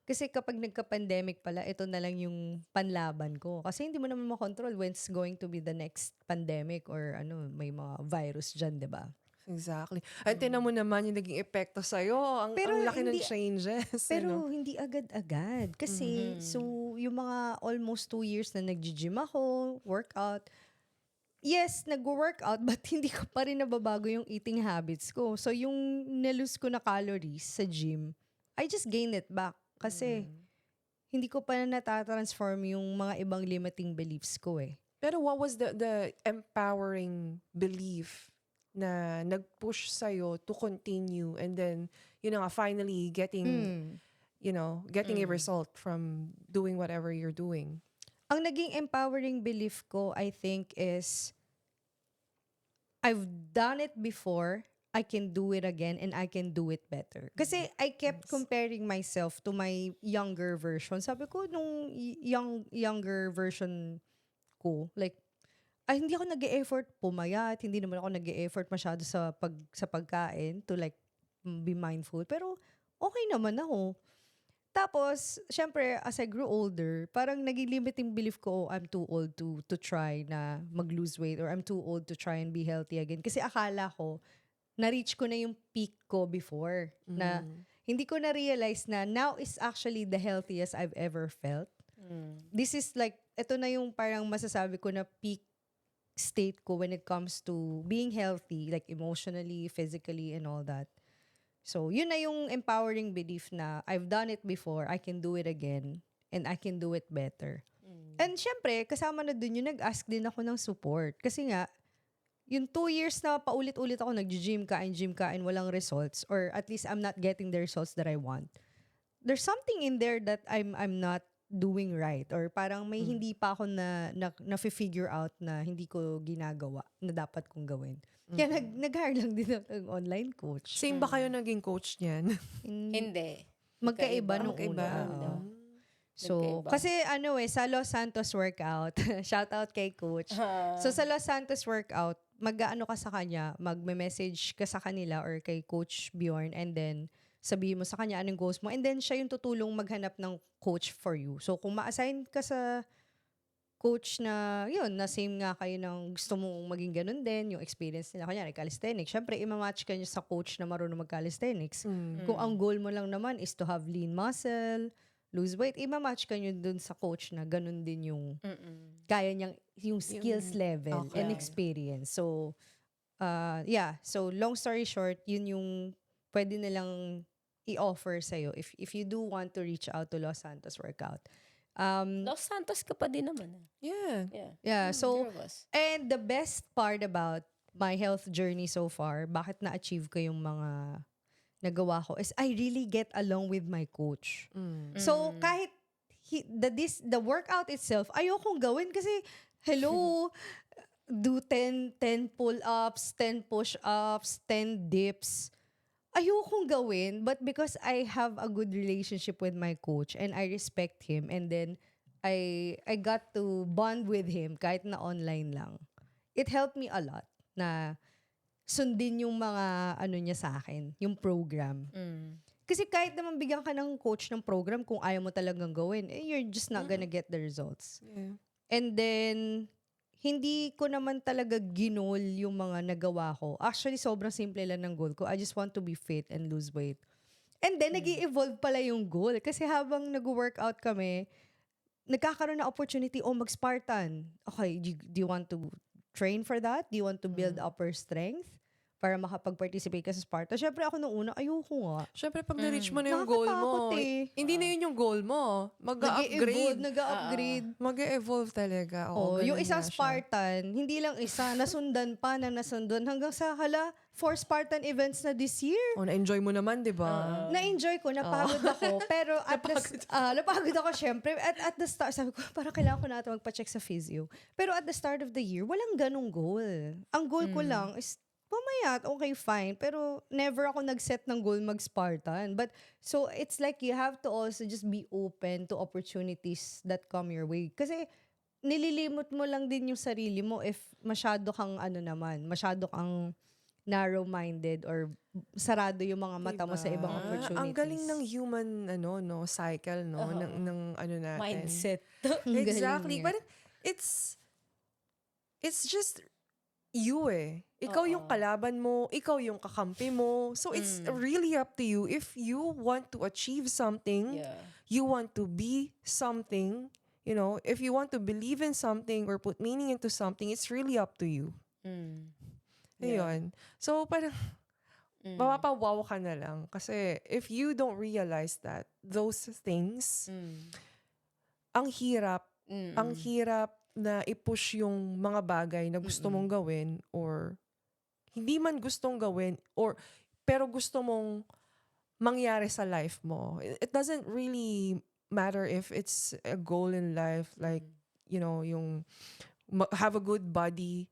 Kasi kapag nagka-pandemic pala, ito na lang yung panlaban ko. Kasi hindi mo naman makontrol when it's going to be the next pandemic or may mga virus dyan, di ba? Exactly. At tinan mo naman yung naging epekto sa'yo. Ang laki ng changes. Pero hindi agad-agad. Kasi, so, yung mga almost 2 years na nag-gym ako, workout, yes, nag-workout, but hindi ko pa rin nababago yung eating habits ko. So, yung nalose ko na calories sa gym, I just gain it back. Kasi, hindi ko pa na natatransform yung mga ibang limiting beliefs ko eh. Pero what was the empowering belief na nag-push sa'yo to continue and then, finally getting, getting a result from doing whatever you're doing? Ang naging empowering belief ko, I think, is I've done it before, I can do it again, and I can do it better. Kasi I kept comparing myself to my younger version. Sabi ko, nung younger version ko, like, hindi ako nag-e-effort pumayat, hindi naman ako nag-e-effort masyado sa pagkain to like be mindful. Pero okay naman ako. Tapos, syempre, as I grew older, parang naging limiting belief ko, I'm too old to try na mag-lose weight or I'm too old to try and be healthy again. Kasi akala ko, na-reach ko na yung peak ko before. Na hindi ko na-realize na now is actually the healthiest I've ever felt. This is like, ito na yung parang masasabi ko na peak state ko when it comes to being healthy, like emotionally, physically, and all that. So, yun na yung empowering belief na I've done it before, I can do it again, and I can do it better. And syempre, kasama na dun yung nag-ask din ako ng support. Kasi nga, yung 2 years na paulit-ulit ako nag-gym kain, walang results, or at least I'm not getting the results that I want. There's something in there that I'm not doing right, or parang may hindi pa ako na figure out na hindi ko ginagawa na dapat kong gawin. Kaya nag-hire lang din ako ng online coach. Same ba kayo naging coach niyan? Hindi. Magkaiba nung Magkaiba. una. So, kasi sa Los Santos workout, shout out kay coach. So, sa Los Santos workout, mag-ano ka sa kanya, magme-message ka sa kanila or kay Coach Bjorn, and then sabihin mo sa kanya anong goals mo, and then siya yung tutulong maghanap ng coach for you. So, kung ma-assign ka sa coach na, yun, na same nga kayo ng gusto mong maging ganun din, yung experience nila. Kanyari, calisthenics. Siyempre, imamatch ka niyo sa coach na marunong mag-calisthenics. Kung ang goal mo lang naman is to have lean muscle, lose weight, imamatch ka niyo dun sa coach na ganun din yung kaya niyang, yung skills level and experience. So, yeah. So, long story short, yun yung pwede nilang i-offer sa'yo if you do want to reach out to Los Santos Workout. Los Santos ka pa din naman. Yeah. Yeah, so, There was. and the best part about my health journey so far, bakit na-achieve ko yung mga nagawa ko, is I really get along with my coach. So, kahit the workout itself, ayokong gawin kasi, hello, do 10 pull-ups, 10 push-ups, 10 dips. Ayokong gawin, but because I have a good relationship with my coach and I respect him, and then I got to bond with him kahit na online lang. It helped me a lot na sundin yung mga ano niya sa akin, yung program. Kasi kahit naman bigyan ka ng coach ng program, kung ayaw mo talagang gawin, you're just not gonna get the results. Yeah. And then, hindi ko naman talaga ginol yung mga nagawa ko. Actually, sobrang simple lang ng goal ko. I just want to be fit and lose weight. And then, nag-i-evolve pala yung goal. Kasi habang nag-workout kami, nagkakaroon na opportunity, mag-Spartan. Okay, do you want to train for that? Do you want to build upper strength para makapag-participate ka sa Spartan? Syempre ako nung una, ayoko nga. Syempre, pag na-reach mo na yung goal mo, Nakakatakot eh. hindi na yun yung goal mo. Mag-upgrade. Nag-upgrade. Mag-evolve talaga. Oh, yung ganun isa nga siya. Spartan, hindi lang isa, nasundan pa na nasundan hanggang sa 4 Spartan events na this year. Oh, na-enjoy mo naman, di ba? Na-enjoy ko, napagod ako, pero napagod ako syempre. At the start, sabi ko, parang kailangan ko na ito magpa-check sa physio. Pero at the start of the year, walang ganong goal. Ang goal ko lang is, pumayat, okay, fine. Pero never ako nag-set ng goal mag-Spartan. But, so, it's like you have to also just be open to opportunities that come your way. Kasi, nililimot mo lang din yung sarili mo if masyado kang masyado kang narrow-minded or sarado yung mga mata mo sa ibang opportunities. Ang galing ng human cycle ng ano natin. Mindset. Exactly. niya. But it's just you eh. Ikaw yung kalaban mo, ikaw yung kakampi mo. So it's really up to you. If you want to achieve something, you want to be something, if you want to believe in something or put meaning into something, it's really up to you. Ayun. So parang mapapawaw ka na lang. Kasi if you don't realize that, those things, ang hirap na i-push yung mga bagay na gusto mong gawin or hindi man gustong gawin or pero gusto mong mangyari sa life mo. It doesn't really matter if it's a goal in life like, yung have a good body.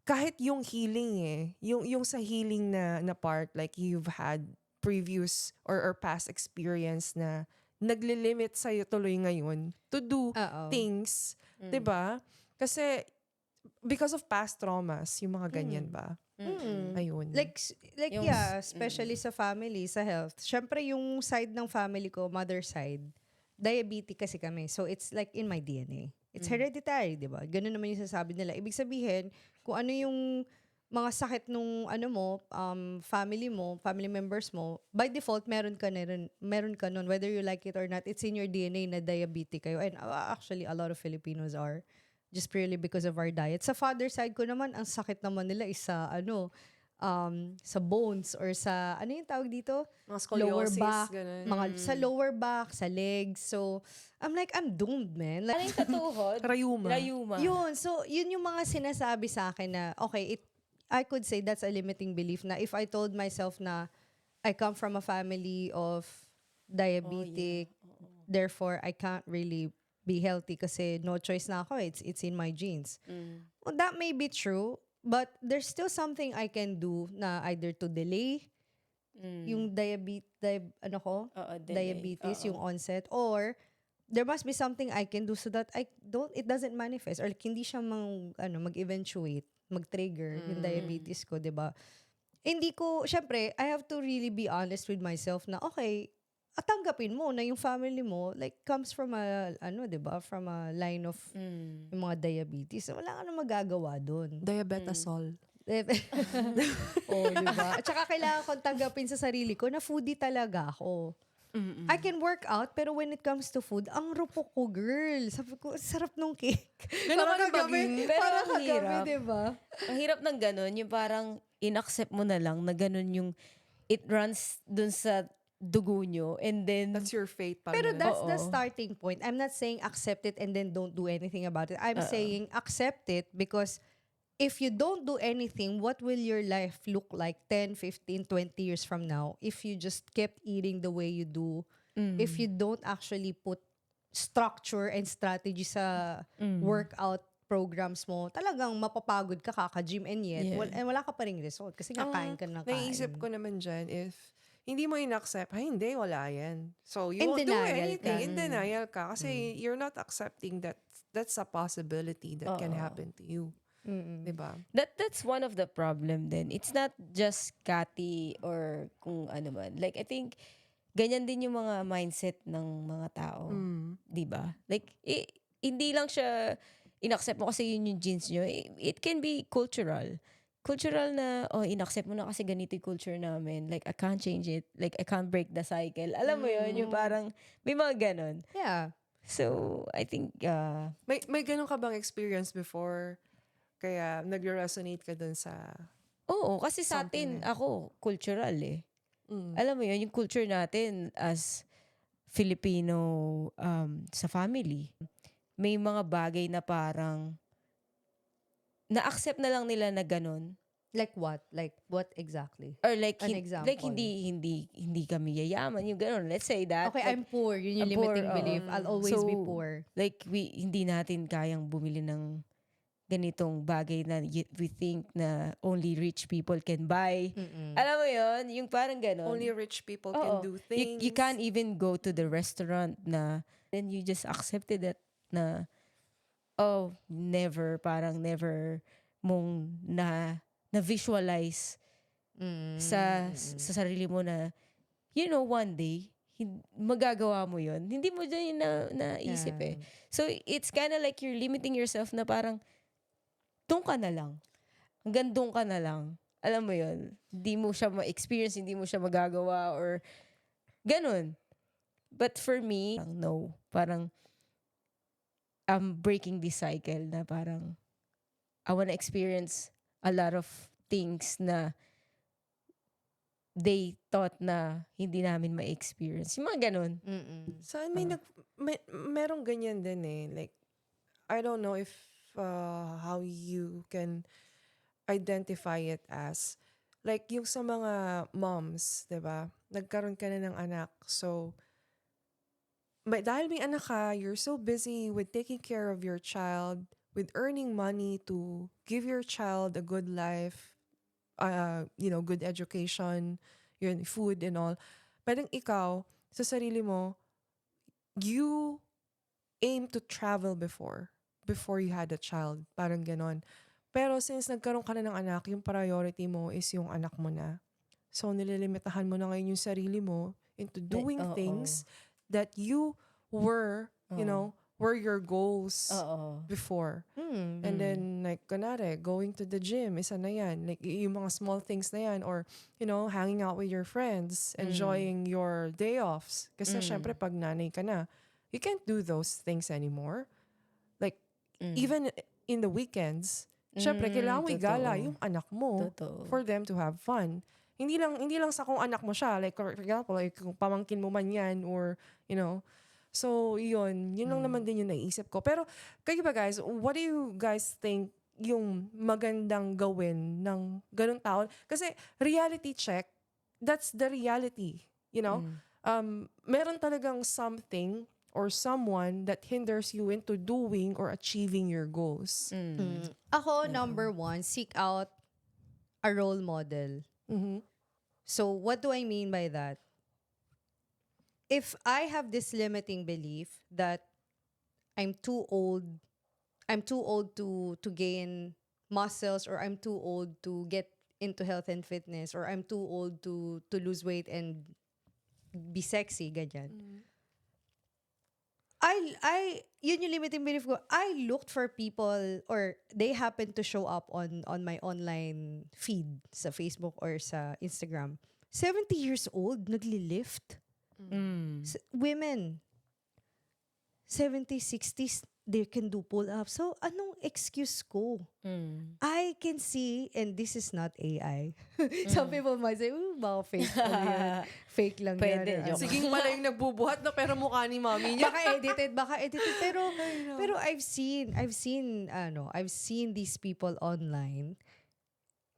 Kahit yung healing yung sa healing na part, like you've had previous or past experience na naglilimit sa'yo tuloy ngayon to do things, 'di ba? Kasi because of past traumas, yung mga ganyan ba? Ayun. Like Yung- yeah, especially sa family, sa health. Syempre yung side ng family ko, mother side, diabetic kasi kami. So it's like in my DNA. It's hereditary, di ba? Ganun naman yung sasabi nila. Ibig sabihin, kung ano yung mga sakit nung family members mo, by default, meron ka nun. Whether you like it or not, it's in your DNA na diabetic kayo. And actually, a lot of Filipinos are. Just purely because of our diet. Sa father side ko naman, ang sakit naman nila is sa sa bones or sa, ano yung tawag dito? Mga Lower scoliosis, back. ganun. Sa lower back, sa legs. So, I'm doomed, man. Ano Like, yung katuhod? Rayuma. yun. So, yun yung mga sinasabi sa akin na, okay, I could say that's a limiting belief na if I told myself na I come from a family of diabetic, therefore, I can't really be healthy kasi no choice na ako. It's in my genes. Well, that may be true, but there's still something I can do na either to delay yung diabetes, yung onset, or there must be something I can do so that it doesn't manifest or like, hindi siya mag-eventuate, mag-trigger yung diabetes ko, 'di ba? Hindi ko, syempre, I have to really be honest with myself na okay, tanggapin mo na yung family mo like comes from a ano, 'di ba? From a line of yung mga diabetes. So, wala ka na magagawa doon. Diabetasol. Oh, 'di ba? At saka kailangan kong tanggapin sa sarili ko na foodie talaga ako. I can work out, pero when it comes to food, ang rupok ko, girl. Sabi ko, sarap nung cake. Ganun Para ka na kagabi, maging- Pero para ang kagabi, hirap. di ba? Ang hirap ng ganun, yung parang in-accept mo na lang na ganun yung it runs dun sa dugo nyo and then That's your fate. Pero Parang that's the Oo. starting point. I'm not saying accept it and then don't do anything about it. I'm saying accept it because if you don't do anything, what will your life look like 10, 15, 20 years from now if you just kept eating the way you do? If you don't actually put structure and strategy sa workout programs mo, talagang mapapagod ka kaka-gym and yet Yeah. wala ka pa ring result kasi kakain ka ng kain. Naiisip ko naman dyan, if hindi mo in-accept, ay hindi, wala yan. So, you In won't do denial anything. ka. In denial ka. Kasi you're not accepting that that's a possibility that can happen to you. Diba? that's one of the problem then. It's not just Cathy or kung ano man. Like, I think, ganyan din yung mga mindset ng mga tao. Di ba? Like, hindi lang siya, in-accept mo kasi yun yung genes nyo. It can be cultural. Cultural na, in-accept mo na kasi ganito yung culture namin. Like, I can't change it. Like, I can't break the cycle. Alam mo yun, yung parang, may mga ganon. Yeah. So, I think, May ganun ka bang experience before? Kaya nag-resonate ka dun sa... oo, kasi sa atin, ako, cultural eh. Alam mo yun, yung culture natin as Filipino sa family, may mga bagay na parang na-accept na lang nila na ganun. Like what? Like what exactly? Or like, An example. like hindi kami yayaman. Yung ganun, let's say that. Okay, like, I'm poor. Yun yung I'm poor, limiting oo. belief. I'll always be So, poor. Like, hindi natin kayang bumili ng ganitong bagay na we think na only rich people can buy. Alam mo yun? Yung parang ganun. Only rich people Oo. can do things. You can't even go to the restaurant na then you just accepted that na never mong na-visualize sa sarili mo na one day magagawa mo yun. Hindi mo dyan yung naisip eh. So it's kind of like you're limiting yourself na parang doon ka na lang. Hanggang doon ka na lang. Alam mo yun. Hindi mo siya ma-experience, hindi mo siya magagawa or ganun. But for me, no. Parang I'm breaking this cycle na parang I wanna experience a lot of things na they thought na hindi namin ma-experience. Yung mga ganun. Saan merong ganyan din eh. Like, I don't know if how you can identify it as. Like, yung sa mga moms, diba? Nagkaroon ka na ng anak. So, dahil may anak ka, you're so busy with taking care of your child, with earning money to give your child a good life, good education, yun, food and all. Parang ikaw, sa sarili mo, you aim to travel before you had a child. Parang ganon. Pero since nagkaroon ka na ng anak, yung priority mo is yung anak mo na. So, nililimitahan mo na ngayon yung sarili mo into doing things that you were, were your goals before. And then, like, kunwari, going to the gym, isa na yan. Like, yung mga small things na yan. Or, hanging out with your friends, enjoying your day offs. Kasi, syempre, pag nanay ka na, you can't do those things anymore. Like, even in the weekends, syempre, kailangan mo igala yung anak mo for them to have fun. Hindi lang sa kung anak mo siya. Like, for example, like, kung pamangkin mo man yan or, So, yun lang naman din yung naisip ko. Pero, kayo ba guys, what do you guys think yung magandang gawin ng ganung tao? Kasi, reality check, that's the reality, meron talagang something or someone that hinders you into doing or achieving your goals. Ako, number one, seek out a role model. So, what do I mean by that? If I have this limiting belief that I'm too old to gain muscles, or I'm too old to get into health and fitness, or I'm too old to lose weight and be sexy, ganyan. Mm. Yun yung limiting belief ko. I looked for people or they happened to show up on my online feed sa Facebook or sa Instagram. 70 years old, nagli-lift. Mm. Women, 70s, 60s, they can do pull-ups. So, anong excuse ko? Mm. I can see, and this is not AI. Some people might say, ooh, baka fake. Ano yan? Fake lang Pwede, yan. or joke. ano. Sige pala yung nagbubuhat na pero mukha ni mami niya. Baka edited. Pero I've seen these people online.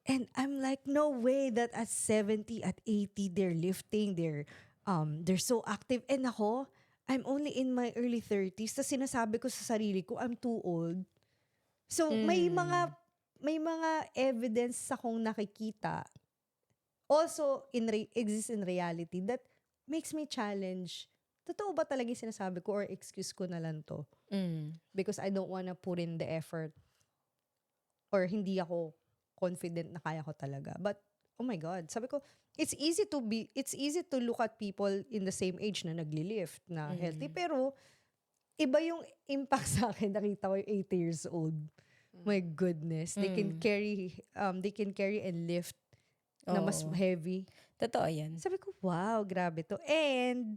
And I'm like, no way that at 70, at 80, they're lifting, they're so active. And ako, I'm only in my early 30s. Tapos sinasabi ko sa sarili ko, I'm too old. So, may mga evidence akong nakikita also exists in reality that makes me challenge. Totoo ba talaga yung sinasabi ko or excuse ko na lang to? Mm. Because Because I don't wanna put in the effort or hindi ako confident na kaya ko talaga. But, oh my God, sabi ko, it's easy to look at people in the same age na nagli-lift, na healthy, pero iba yung impact sa akin. Nakita ko yung 80 years old. My goodness. They can carry and lift na mas Oo. heavy. Totoo yan. Sabi ko, wow, grabe to. And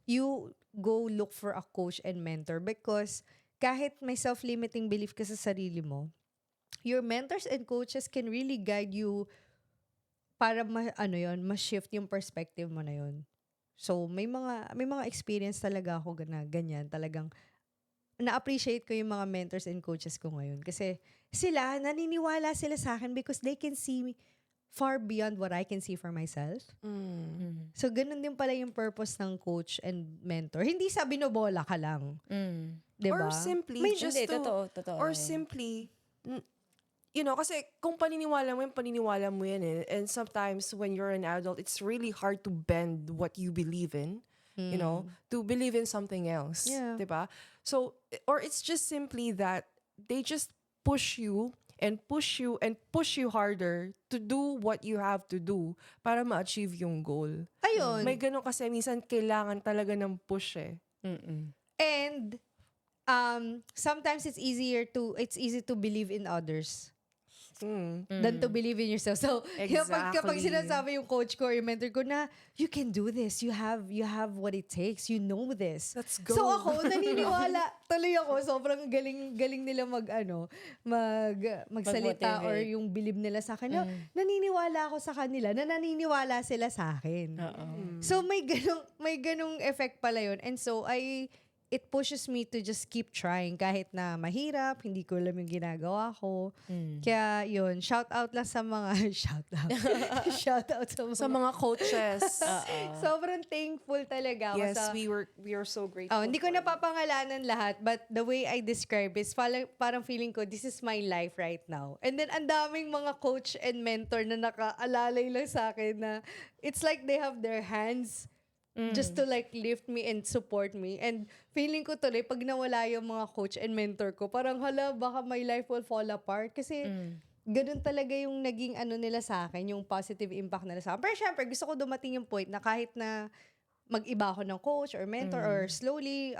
you go look for a coach and mentor because kahit may self-limiting belief ka sa sarili mo, your mentors and coaches can really guide you para ma-shift yung perspective mo na yun. So, may mga experience talaga ako na ganyan. Talagang na-appreciate ko yung mga mentors and coaches ko ngayon. Kasi sila, naniniwala sila sa akin because they can see me far beyond what I can see for myself. Mm. So, ganun din pala yung purpose ng coach and mentor. Hindi sa binobola ka lang. Mm. Diba? Or simply, Hindi, just to, totoo. or simply, kasi kung paniniwala mo yan eh. And sometimes when you're an adult, it's really hard to bend what you believe in, to believe in something else. Yeah. Diba? So, or it's just simply that they just push you and push you and push you harder to do what you have to do para ma-achieve yung goal. Ayun. May ganun kasi minsan kailangan talaga ng push eh. Mm-mm. And sometimes it's easy to believe in others than to believe in yourself. So, kapag Exactly. sinasabi yung coach ko or yung mentor ko na, you can do this. You have what it takes. You know this. Let's go. So ako, naniniwala. Tuloy ako. Sobrang galing nila magsalita Mag-motivate. or yung believe nila sa akin. Na, naniniwala ako sa kanila na naniniwala sila sa akin. Oo. So may ganung effect pala yun. And so it pushes me to just keep trying kahit na mahirap, hindi ko alam yung ginagawa ko. Kaya yun, shout out lang sa mga shout out Sa mga coaches. sobrang thankful talaga ako Yes, sa we are so grateful. hindi ko napapangalanan lahat, but the way I describe is parang feeling ko, this is my life right now. And then, ang daming mga coach and mentor na nakaalalay lang sa akin na it's like they have their hands just to like lift me and support me. And feeling ko tuloy, pag nawala yung mga coach and mentor ko, parang baka my life will fall apart. Kasi ganun talaga yung naging nila sa akin, yung positive impact nila sa akin. Pero syempre, gusto ko dumating yung point na kahit na mag-iba ako ng coach or mentor or slowly,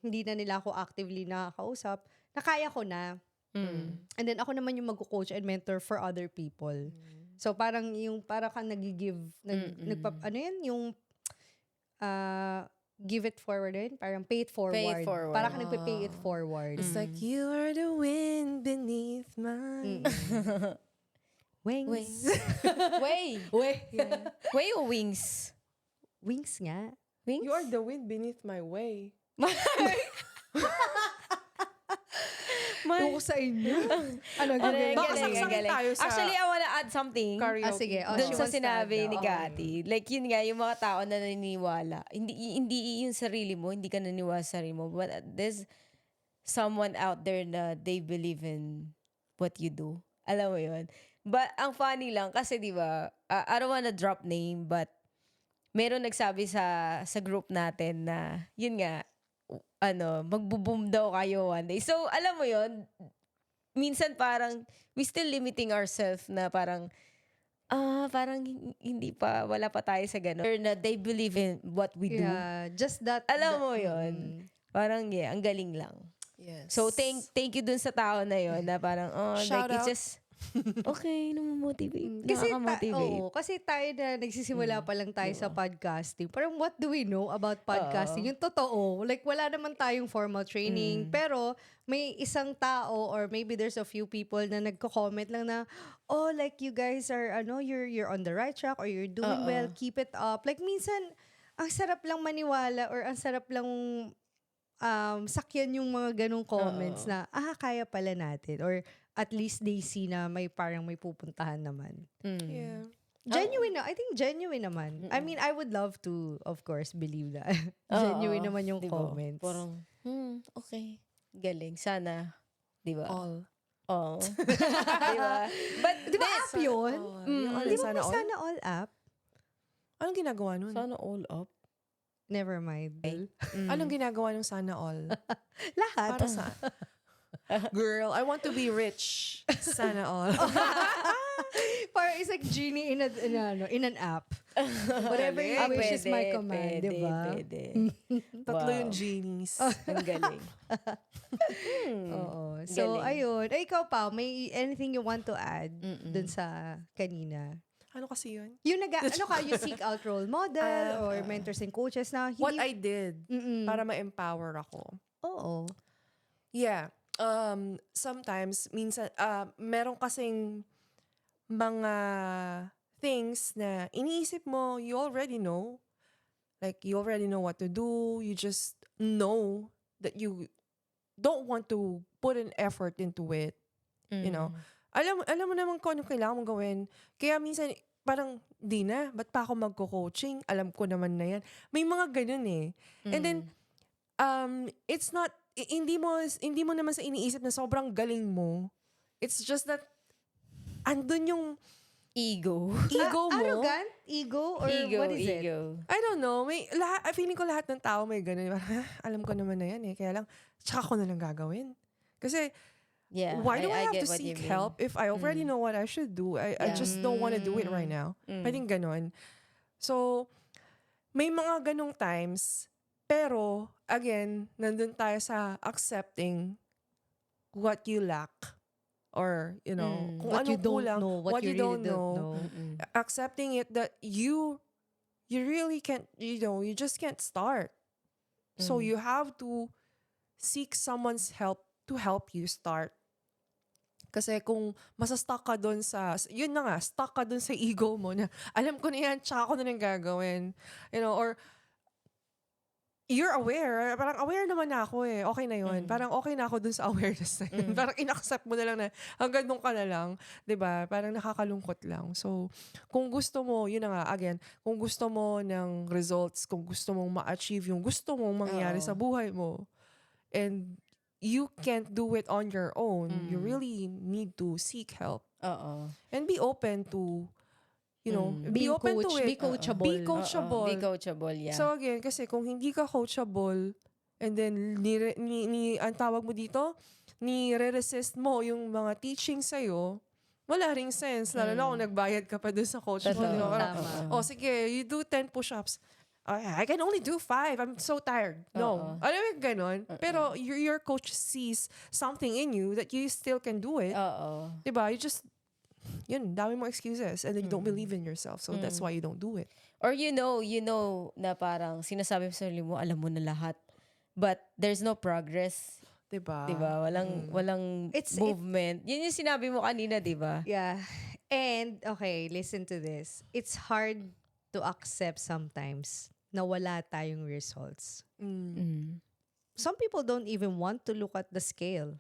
hindi na nila ako actively nakakausap, nakaya ko na. And then ako naman yung mag-coach and mentor for other people. So parang ka nag-give, yung give it forward din, parang pay it forward. Pay it forward. Parang ka nagpe-pay it forward. It's like you are the wind beneath my Wings. Way. Yeah. Way o wings? Wings nga. Wings? You are the wind beneath my way. Tuko sa inyo. Galing? Baka saksakin tayo sa Actually, I wanna add something. karaoke. Sige. Doon she sa wants to sinabi add, ni oo. Cathy. Like, yun nga, yung mga tao na naniniwala. Hindi yung sarili mo, hindi ka naniniwala sa sarili mo. But there's someone out there na they believe in what you do. Alam mo yun? But ang funny lang, kasi di ba, I don't wanna drop name, but meron nagsabi sa group natin na, yun nga, magbo-boom daw kayo one day. So, alam mo yun, minsan parang, we still limiting ourselves na parang, Parang hindi pa, wala pa tayo sa gano'n. Or na they believe in what we do. Yeah, just that. Alam mo yun? Parang, ang galing lang. Yes. So, thank you dun sa tao na yun na parang, Shout like, it's out. just, okay, namomotivate. Oo, kasi tayo na nagsisimula pa lang tayo sa podcasting. Parang what do we know about podcasting? Yung totoo, like wala naman tayong formal training, pero may isang tao or maybe there's a few people na nagko-comment lang na, oh, like you guys are, you're on the right track or you're doing well, keep it up. Like minsan, ang sarap lang maniwala or ang sarap lang sakyan yung mga ganong comments na, kaya pala natin. Or at least they see na may pupuntahan naman. Yeah. Genuine na. I think genuine naman. I mean, I would love to, of course, believe that. Genuine naman yung Diba? comments. Parang, okay. Galing. Sana. Diba? All. Oo. Diba? But, Di ba app yun? Yung Di ba sana may all? Sana All app? Anong ginagawa nun? Sana all up. Never mind. Anong ginagawa ng sana all? Lahat. Para sa girl, I want to be rich. Sana all. Parang it's like genie in an app. Whatever you wish is my command, di ba? Pwede. Tatlo yung genies. Ang galing. Oo. So, Galing. ayun. Ikaw pa, may anything you want to add dun sa kanina? Ano kasi yun? Yung you seek out role model or mentors and coaches na hindi... What I did para ma-empower ako. Oo. Yeah. Sometimes, minsan, meron kasing mga things na iniisip mo, you already know. Like, you already know what to do. You just know that you don't want to put an effort into it. You know? Alam mo naman kung anong kailangan mong gawin. Kaya minsan, parang, di na. Ba't pa ako magko-coaching? Alam ko naman na yan. May mga ganun eh. And then, it's not, hindi mo naman sa iniisip na sobrang galing mo. It's just that, andun yung Ego. ego mo. Arrogant? Ego? Or what is it? I don't know. Feeling ko lahat ng tao may ganun. Alam ko naman na yan eh. Kaya lang, tsaka ko na lang gagawin. Kasi, Yeah. why do I have get to what you seek mean. help if I already know what I should do? I just don't want to do it right now. I think ganun. So, may mga ganung times, pero, again, nandun tayo sa accepting what you lack. Or, kung What you anong don't kulang, know. What you don't really don't know. Accepting it that you really can't, you just can't start. So you have to seek someone's help to help you start. Kasi kung masastuck ka dun yun na nga, stuck ka dun sa ego mo na, alam ko na yan, tsaka ko na lang gagawin. Or, you're aware, parang aware naman na ako eh, okay na yun. Parang okay na ako dun sa awareness na yun. Parang in-accept mo na lang na, hanggang dun ka na lang, 'di ba? Parang nakakalungkot lang. So, kung gusto mo, yun na nga, again, kung gusto mo ng results, kung gusto mong ma-achieve yung gusto mong mangyari sa buhay mo, and you can't do it on your own, you really need to seek help. Oo. And be open to, be Being open to coached, it. be coachable. Be coachable. Be coachable, yeah. So again, kasi kung hindi ka coachable, and then ang tawag mo dito, nire-resist mo yung mga teaching sa'yo, wala ring sense. Lalo na kung nagbayad ka pa dun sa coach mo. Totoo. Di ba? Parang, Tama. sige, you do 10 push-ups. I can only do 5. I'm so tired. No. Alam mo yung ganon? Pero your coach sees something in you that you still can do it. Oo. Diba? You just, dami mo excuses and then you don't believe in yourself. So that's why you don't do it. Or you know na parang sinasabi mo sa sarili mo, alam mo na lahat. But there's no progress. Diba? Diba? Walang movement. Yun yung sinabi mo kanina, diba? Yeah. And, okay, listen to this. It's hard to accept sometimes na wala tayong results. Some people don't even want to look at the scale.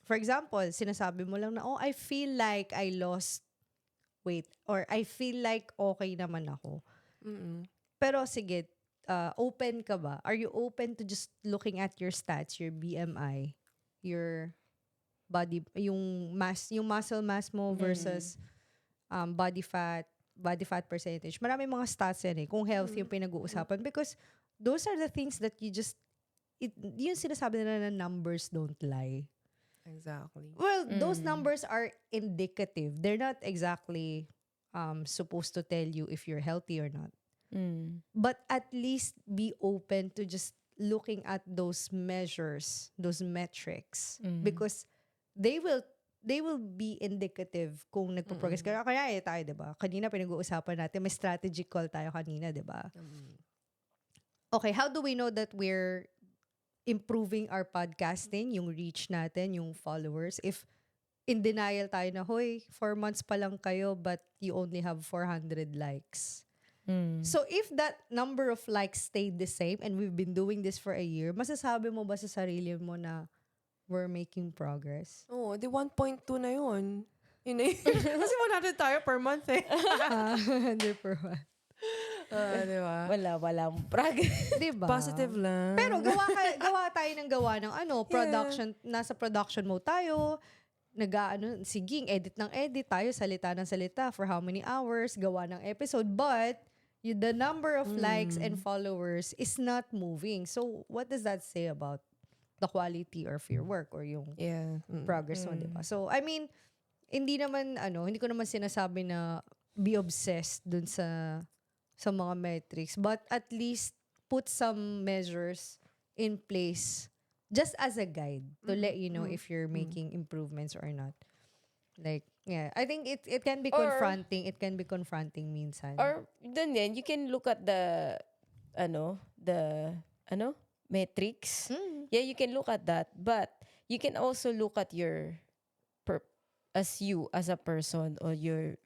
For example, sinasabi mo lang na, I feel like I lost weight. Or I feel like okay naman ako. Pero sige, open ka ba? Are you open to just looking at your stats, your BMI, your body, yung muscle mass mo versus body fat percentage. Marami mga stats yan eh. Kung health yung pinag-uusapan. Because those are the things that yung sinasabi nila na numbers don't lie. Exactly. Well, those numbers are indicative. They're not exactly supposed to tell you if you're healthy or not. Mm. But at least be open to just looking at those measures, those metrics, because they will be indicative kung nagpo-progress ka. Kaya tayo, 'di ba? Kanina pinag-uusapan natin, may strategy call tayo kanina, 'di ba? Okay, how do we know that we're improving our podcasting, yung reach natin, yung followers, if in denial tayo na, hoy, 4 months pa lang kayo but you only have 400 likes. So if that number of likes stayed the same and we've been doing this for a year, masasabi mo ba sa sarili mo na we're making progress? Oh, di 1.2 na yun. Yun na yun. Kasi 100 tayo per month eh. 100 per month. Di ba? Walang progress. Diba? Positive lang. Pero gawa tayo ng production, nasa production mode tayo, siging, edit ng edit tayo, salita ng salita for how many hours, gawa ng episode, but the number of likes and followers is not moving. So, what does that say about the quality of your work or yung progress mo, diba? So, I mean, hindi ko naman sinasabi na be obsessed dun sa mga metrics, but at least put some measures in place just as a guide to let you know if you're making improvements or not. Like, yeah, I think it can be confronting. It can be confronting minsan. Or then you can look at the metrics. Yeah, you can look at that, but you can also look at your as a person or your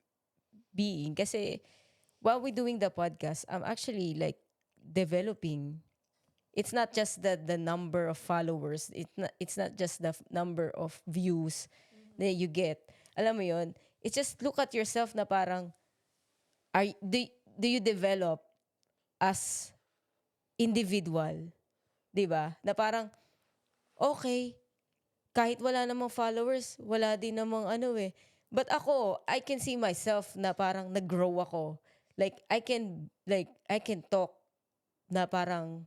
being. Kasi while we're doing the podcast, I'm actually like developing. It's not just the number of followers. It's not just the number of views that you get. Alam mo yon? It's just look at yourself na parang do you develop as individual? 'Di ba? Na parang okay, kahit wala namang followers, wala din namang But ako, I can see myself na parang nag-grow ako. Like I can talk na parang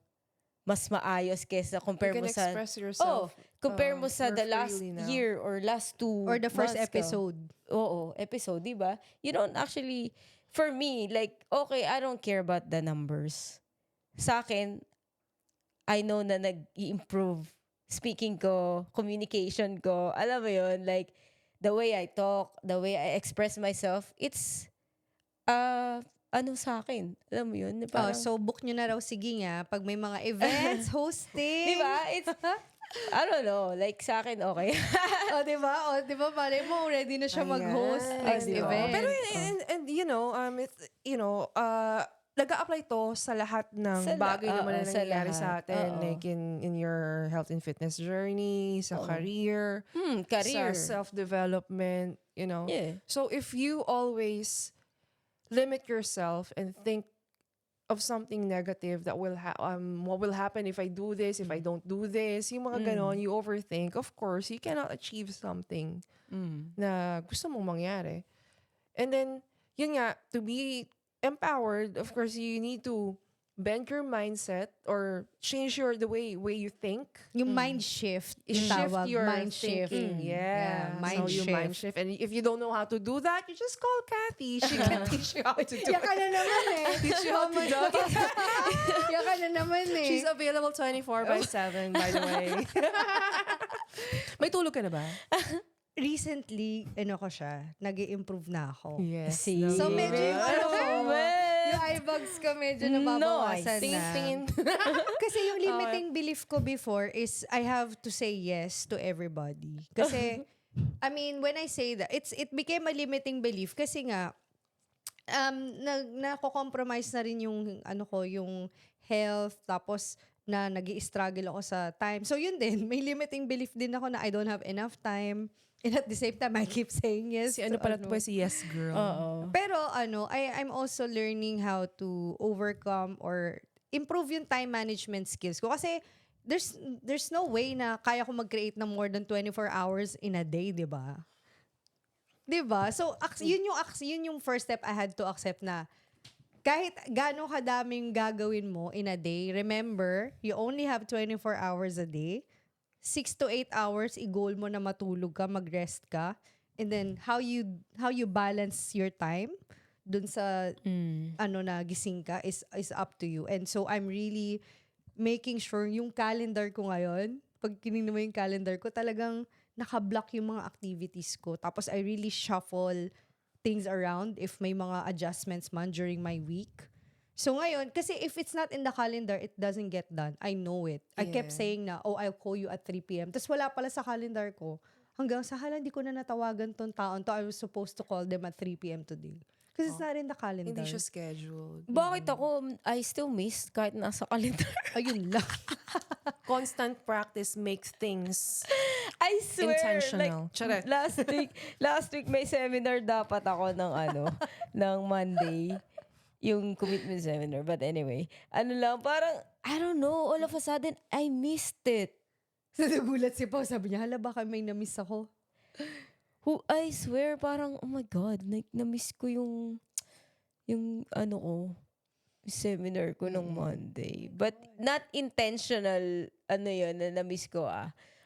mas maayos kaysa compare You mo can sa express yourself. compare mo sa more the last freely now. year or last 2 or the first months ka. episode. Oo, episode, 'di ba? You don't actually, for me, like okay, I don't care about the numbers. Sa akin, I know na nag-i-improve speaking ko, communication ko. Alam mo 'yon, like the way I talk, the way I express myself, it's sa akin. Alam mo 'yun, parang, So book nyo na raw sige nga pag may mga events, hosting. 'di ba? It's I don't know, like sa akin okay. Di ba? Malay mo, ready na siya mag-host next di ba? event. Pero and nag-a-apply to sa lahat ng bagay naman na nangyayari sa atin. Like in your health and fitness journey, sa career, Career. sa self-development, Yeah. So if you always limit yourself and think of something negative that what will happen if I do this, if I don't do this, yung mga ganon, you overthink, of course, you cannot achieve something na gusto mong mangyari. And then, yun nga, to be empowered, of course, you need to bend your mindset or change the way you think. Yung mind shift. Yung Shift tawag, your mind shift. thinking. Yeah. mind So you shift. mind shift. And if you don't know how to do that, you just call Kathy. She can teach you how to do Yan ka it. na naman Teach you how to do it. Yan ka na naman She's available 24/7, by the way. May tulog ka na ba? Recently, ko siya, nag-i-improve na ako. Yes. See? So medyo yung Well, yung eye bags ko medyo nababawasan na. Tingin. Kasi yung limiting belief ko before is I have to say yes to everybody. Kasi, I mean, when I say that, it became a limiting belief kasi nga, nako-compromise na rin yung, yung health, tapos nag-i-struggle ako sa time. So yun din, may limiting belief din ako na I don't have enough time. And at the same time, I keep saying yes. Si ano pala to ba si Yes Girl? Pero I'm also learning how to overcome or improve yung time management skills ko. Kasi there's no way na kaya ko mag-create ng more than 24 hours in a day, di ba? Di ba? So, yun yung first step I had to accept na kahit gano'ng kadaming gagawin mo in a day, remember, you only have 24 hours a day. 6 to 8 hours, i-goal mo na matulog ka, mag-rest ka. And then, how you balance your time dun sa na gising ka is up to you. And so I'm really making sure yung calendar ko ngayon, pag kinignan mo yung calendar ko, talagang naka-block yung mga activities ko. Tapos I really shuffle things around if may mga adjustments man during my week. So ngayon, kasi if it's not in the calendar, it doesn't get done. I know it. I kept Yeah. saying na, I'll call you at 3 p.m. Tapos wala pala sa calendar ko. Hanggang sa hala, hindi ko na natawagan tong taon to. I was supposed to call them at 3 p.m. today. Because it's not in the calendar. Hindi siya scheduled. Bakit ako, I still missed kahit nasa calendar. Ayun lang. Constant practice makes things I swear, intentional. Charot. last week may seminar dapat ako ng ng Monday. Yung commitment seminar. But anyway, parang, I don't know, all of a sudden, I missed it. So nagulat si Pao, sabi niya, hala baka may na-miss ako. I swear, parang, oh my God, na-miss ko yung seminar ko nung Monday. But not intentional, yun, na na-miss ko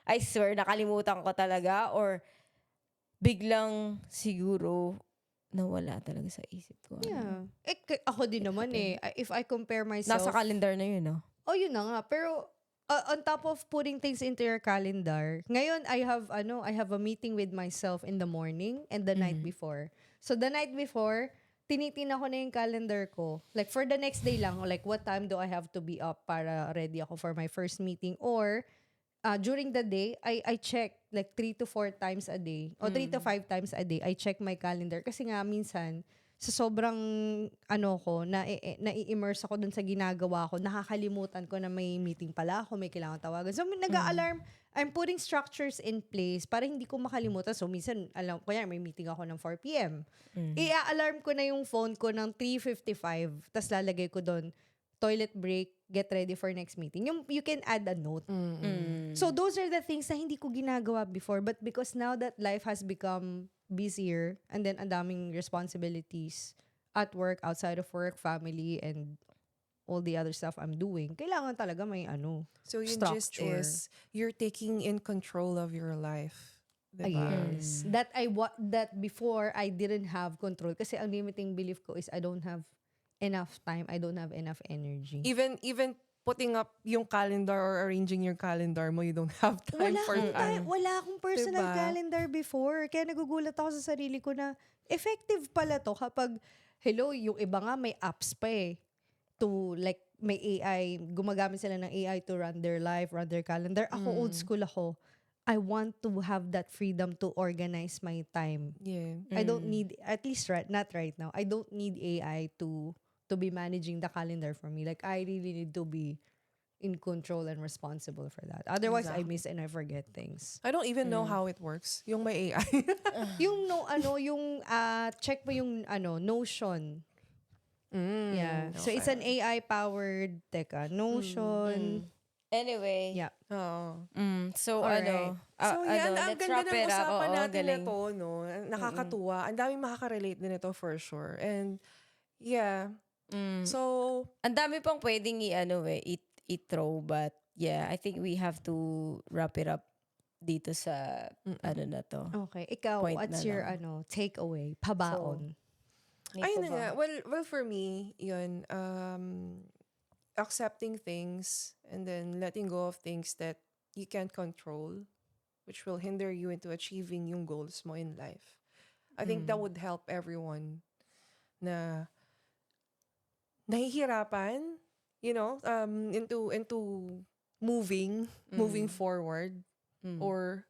I swear, nakalimutan ko talaga or biglang siguro nawala talaga sa isip ko. Yeah. Ako din naman if I compare myself. Nasa calendar na yun, no? Oh, yun na nga. Pero on top of putting things into your calendar, ngayon I have a meeting with myself in the morning and the night before. So the night before, tinitingnan ko na yung calendar ko. Like for the next day lang, like what time do I have to be up para ready ako for my first meeting, or during the day, I check like 3 to 4 times a day or 3 to 5 times a day. I check my calendar kasi nga minsan sa sobrang na-immerse ako dun sa ginagawa ko, nakakalimutan ko na may meeting pala ako, may kailangan tawagan. So nag-a-alarm, I'm putting structures in place para hindi ko makalimutan. So minsan, kaya may meeting ako ng 4 p.m. I-alarm ko na yung phone ko ng 3:55, tas lalagay ko dun, toilet break, get ready for next meeting. You can add a note. So those are the things na hindi ko ginagawa before, but because now that life has become busier and then ang daming responsibilities at work, outside of work, family, and all the other stuff I'm doing, kailangan talaga may So yung gist structure. is, you're taking in control of your life. Diba? Yes. That before I didn't have control kasi ang limiting belief ko is I don't have enough time, I don't have enough energy. Even putting up yung calendar or arranging your calendar mo, you don't have time for that. Wala akong personal Diba? calendar before. Kaya nagugulat ako sa sarili ko na effective pala to kapag, yung iba nga may apps pa to like, may AI, gumagamit sila ng AI to run their life, run their calendar. Ako, old school ako. I want to have that freedom to organize my time. Yeah. I don't need, at least not right now, I don't need AI to be managing the calendar for me. Like, I really need to be in control and responsible for that. Otherwise, I miss and I forget things. I don't even know how it works. Yung may AI. Yung check mo yung Notion. Yeah. So it's an AI powered Notion. Anyway. Yeah. Oo. So, Alright. So yan, ang let's ganda wrap ng it up. usapan Oo, natin galing. na to, no? Nakakatuwa. Ang daming makaka-relate din ito for sure. And, yeah. So, Ang dami pang pwedeng i-throw, but yeah, I think we have to wrap it up dito sa na to. Okay. Ikaw, Point what's na your lang. takeaway? Pabaon. ayun na nga. Well, for me, yun, accepting things and then letting go of things that you can't control, which will hinder you into achieving yung goals mo in life. I think that would help everyone na nahihirapan, into moving forward, or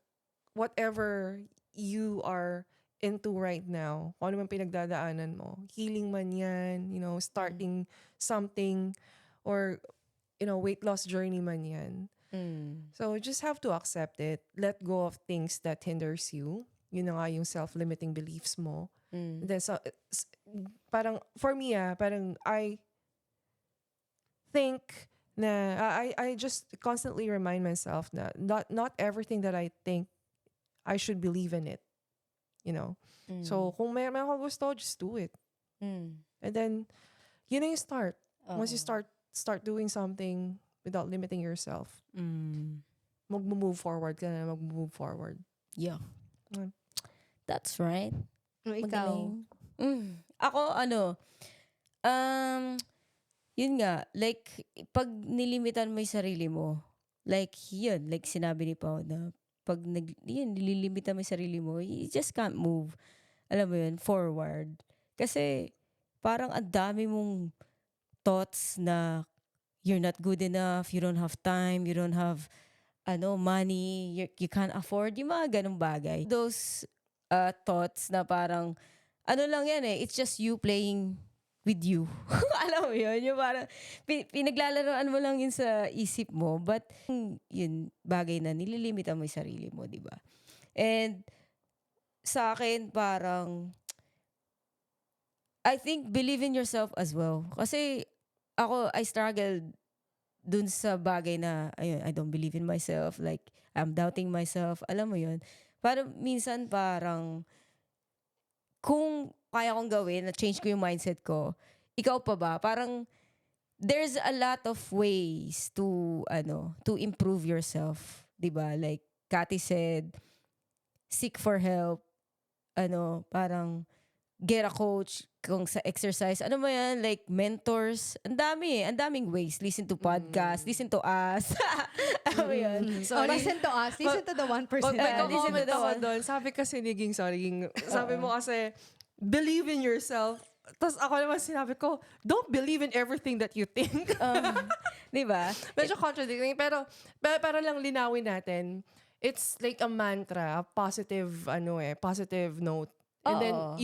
whatever you are into right now. Kung ano man pinagdadaanan mo. Healing man yan, starting something, or, weight loss journey man yan. So, just have to accept it. Let go of things that hinders you. Yun na nga yung self-limiting beliefs mo. And then, parang, for me, parang, I think na, I just constantly remind myself na not everything that I think, I should believe in it. So, kung may ako gusto, just do it. And then, yun na yung start. Once you start doing something without limiting yourself, mag-move forward ka na, mag-move forward. Yeah. Mm. That's right. Ikaw. Magaling. Ako, yun nga, like, pag nilimitan mo yung sarili mo, like, yun, like sinabi ni Pao na, pag nililimitan mo yung sarili mo, you just can't move, alam mo yun, forward. Kasi, parang ang dami mong thoughts na you're not good enough, you don't have time, you don't have, money, you can't afford, yung mga ganong bagay. Those thoughts na parang, lang yan it's just you playing with you. Alam mo yun? Yung parang, pinaglalaroan mo lang yun sa isip mo, but yun, bagay na nililimita mo yung sarili mo, di ba? And, sa akin, parang, I think, believe in yourself as well. Kasi, ako, I struggled dun sa bagay na, ayun, I don't believe in myself, like, I'm doubting myself, alam mo yun? Parang, minsan, parang, kung kaya kong gawin, na change ko yung mindset ko, ikaw pa ba? Parang, there's a lot of ways to improve yourself. Diba? Like, Cathy said, seek for help. Parang, get a coach kung sa exercise. Ano mo yan? Like, mentors. Ang daming ways. Listen to podcast, listen to us. Ano mo yun? Listen to us. Listen to the 1%. May listen to comment the ako one. doon. Sabi kasi ni Ging, sabi mo kasi, believe in yourself. Tapos ako naman sinabi ko, don't believe in everything that you think. Diba? Medyo contradicting. Pero para lang linawin natin, it's like a mantra, a positive, positive note. And then, Oo.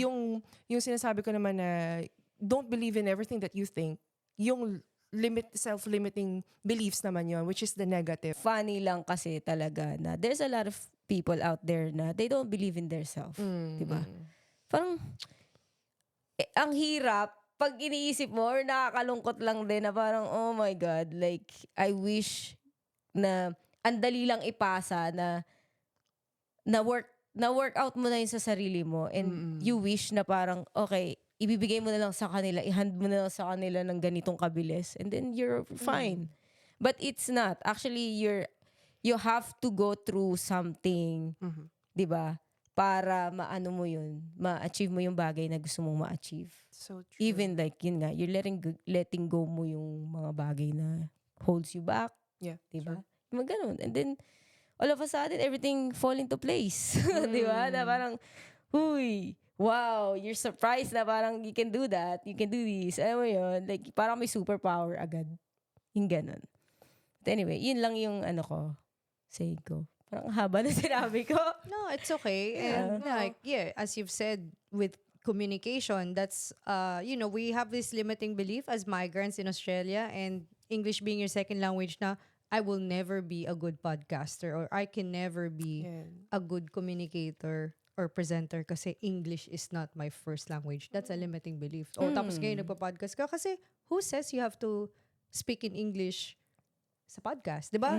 yung sinasabi ko naman na, don't believe in everything that you think. Yung self-limiting beliefs naman yun, which is the negative. Funny lang kasi talaga na there's a lot of people out there na they don't believe in their self. Diba? Parang, ang hirap pag iniisip mo or nakakalungkot lang din na parang, oh my God, like, I wish na ang dali lang ipasa na work out mo na yun sa sarili mo and you wish na parang, okay, ibibigay mo na lang sa kanila, i-hand mo na lang sa kanila ng ganitong kabilis and then you're fine. But it's not. Actually, you have to go through something, 'di ba? Para maano mo yun, ma-achieve mo yung bagay na gusto mong ma-achieve. So true. Even like, yun nga, you're letting go mo yung mga bagay na holds you back, Yeah. 'di ba? Yung mga ganun. And then, all of a sudden, everything fall into place. Di ba? Na parang, huy, wow, you're surprised na parang you can do that, you can do this. Alam mo yun? Like, parang may superpower agad. Yung ganun. But anyway, yun lang yung saying ko. Parang haba na sinabi ko. No, it's okay. And as you've said, with communication, that's, we have this limiting belief as migrants in Australia and English being your second language na, I will never be a good podcaster or I can never be a good communicator or presenter kasi English is not my first language. That's a limiting belief. O tapos ngayon nagpa-podcast ka kasi who says you have to speak in English sa podcast? Diba?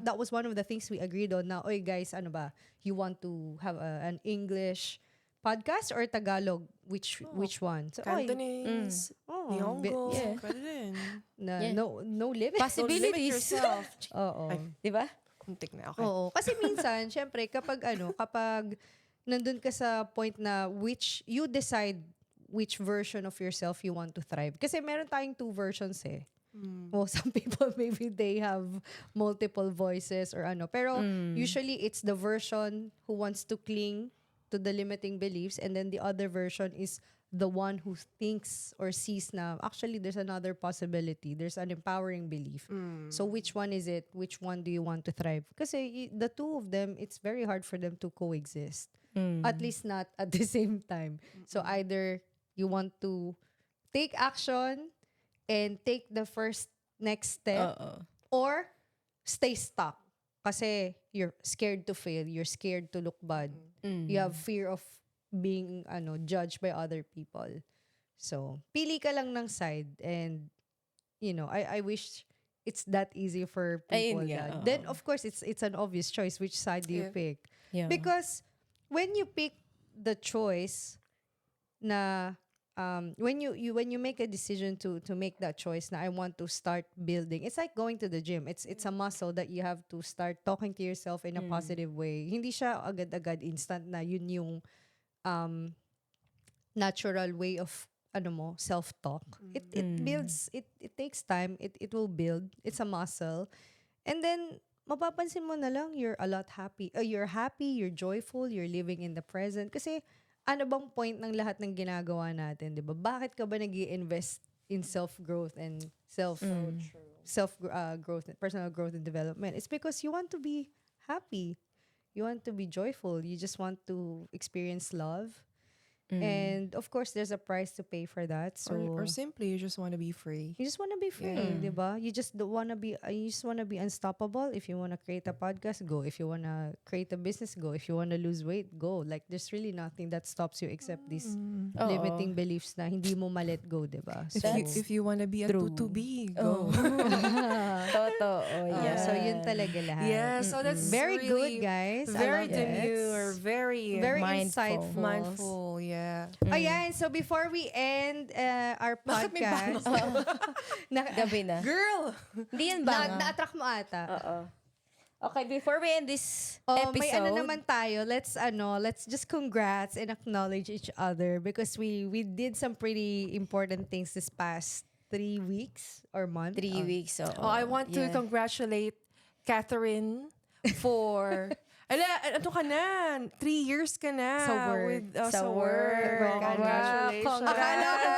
That was one of the things we agreed on na, oy guys, ano ba? You want to have an English podcast or Tagalog? Which one? So, Cantonese, Nihongo, yeah. pwede din. Yeah. no limit. Don't limit Possibilities. yourself. Oo. Di ba? Muntik na, okay. Oo. Kasi minsan, syempre, kapag nandun ka sa point na you decide which version of yourself you want to thrive. Kasi meron tayong 2 versions eh. Well, some people maybe they have multiple voices or ano. Pero usually it's the version who wants to cling to the limiting beliefs and then the other version is the one who thinks or sees na actually there's another possibility. There's an empowering belief. So which one is it? Which one do you want to thrive? Kasi the 2 of them, it's very hard for them to coexist. At least not at the same time. So either you want to take action and take the first next step or stay stuck. Kasi you're scared to fail. You're scared to look bad. You have fear of being judged by other people. So, pili ka lang ng side and I wish it's that easy for people. Ayun nga, Then of course it's an obvious choice which side do you pick. Yeah. Because when you pick the choice na when you make a decision to make that choice na I want to start building, it's like going to the gym. It's a muscle that you have to start talking to yourself in a positive way. Hindi siya agad-agad instant na yun yung natural way of self-talk. It builds, it takes time, it will build. It's a muscle. And then, mapapansin mo na lang, you're a lot happy. You're happy, you're joyful, you're living in the present. Kasi, ano bang point ng lahat ng ginagawa natin, di ba? Bakit ka ba nag-i-invest in self-growth and growth, personal growth and development? It's because you want to be happy. You want to be joyful. You just want to experience love. And of course, there's a price to pay for that. So Or simply, you just want to be free. you just want to be free, diba? You just don't want to be. You just want to be unstoppable. If you want to create a podcast, go. If you want to create a business, go. If you want to lose weight, go. Like there's really nothing that stops you except these limiting beliefs na hindi mo ma-let go, diba? So, If you want to be a tutubi, go. Totoo, yeah. so yun talaga lahat. Yeah, so that's Very really good, guys. I Very love it. demure, very Very insightful. mindful, yeah. Ayan, so before we end our Bakit may podcast, Gabi na. Girl! Hindi yan ba? na-attract mo ata. Oo. Okay, before we end this Oh, episode. may naman tayo. Let's just congrats and acknowledge each other because we did some pretty important things this past 3 weeks or month. 3 weeks. Oo. I want to congratulate Catherine for... ano ka na? 3 years ka na. Sa work. With, Sa work. Congratulations. Akala ko,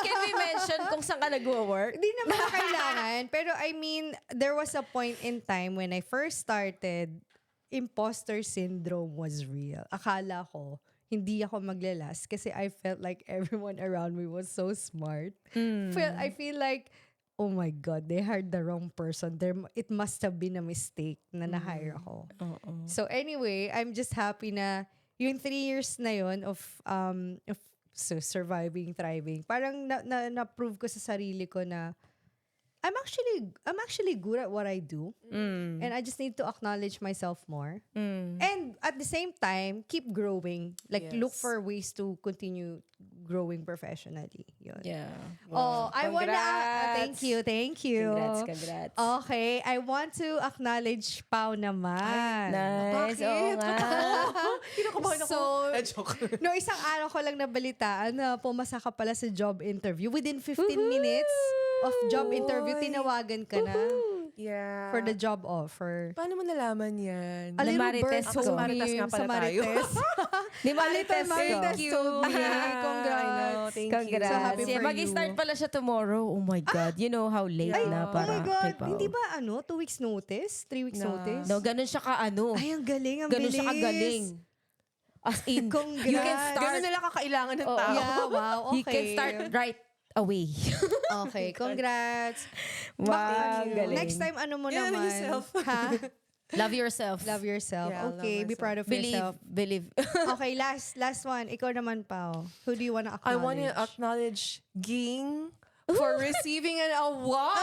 can we mention kung saan ka nag-work? Hindi naman na kailangan. Pero I mean, there was a point in time when I first started, imposter syndrome was real. Akala ko, hindi ako maglalas kasi I felt like everyone around me was so smart. I feel like, oh my God, they hired the wrong person. It must have been a mistake na na-hire ako. So anyway, I'm just happy na yung 3 years na yun of surviving, thriving, parang na-prove ko sa sarili ko na I'm actually good at what I do. And I just need to acknowledge myself more. And at the same time, keep growing. Like, look Yes. for ways to continue growing professionally. Yun. Yeah. Oh, I wanna... Congrats. thank you. Congrats. Okay, I want to acknowledge Pao naman. Nice. Oo nga. Kinakabahan ako. So, Joke. no, isang araw ko lang nabalitaan na pumasa ka pala sa job interview. Within 15 minutes of job interview, tinawagan ka na Yeah. for the job offer. Paano mo nalaman yan? A little Marites burst ko. of Sa Marites me nga sa pala tayo. Marites. Di ba, Marites ko? Marites you. told me. Yeah. Congrats. Thank you. Congrats. So happy for Mag-start you. pala siya tomorrow. Oh my God. You know how late na Oh para my God. kay Pao. Hindi ba 2 weeks notice? 3 weeks Na. notice? No, ganun siya ka-ano. Ay, ang galing, ang Ganun bilis. siya kagaling. As in, Congrats. you can start. Ganun nila kakailangan ng tao. Yeah, wow, okay. You can start right away. Okay, congrats. Wow, Bakit? galing. Next time, ano mo Yeah, naman? yourself. Ha? Love yourself. Love yourself. Yeah, love Okay, be myself. proud of Believe. yourself. Believe. Okay, last one. Ikaw naman, Pao. Who do you wanna I acknowledge? want to acknowledge Ging for receiving an award.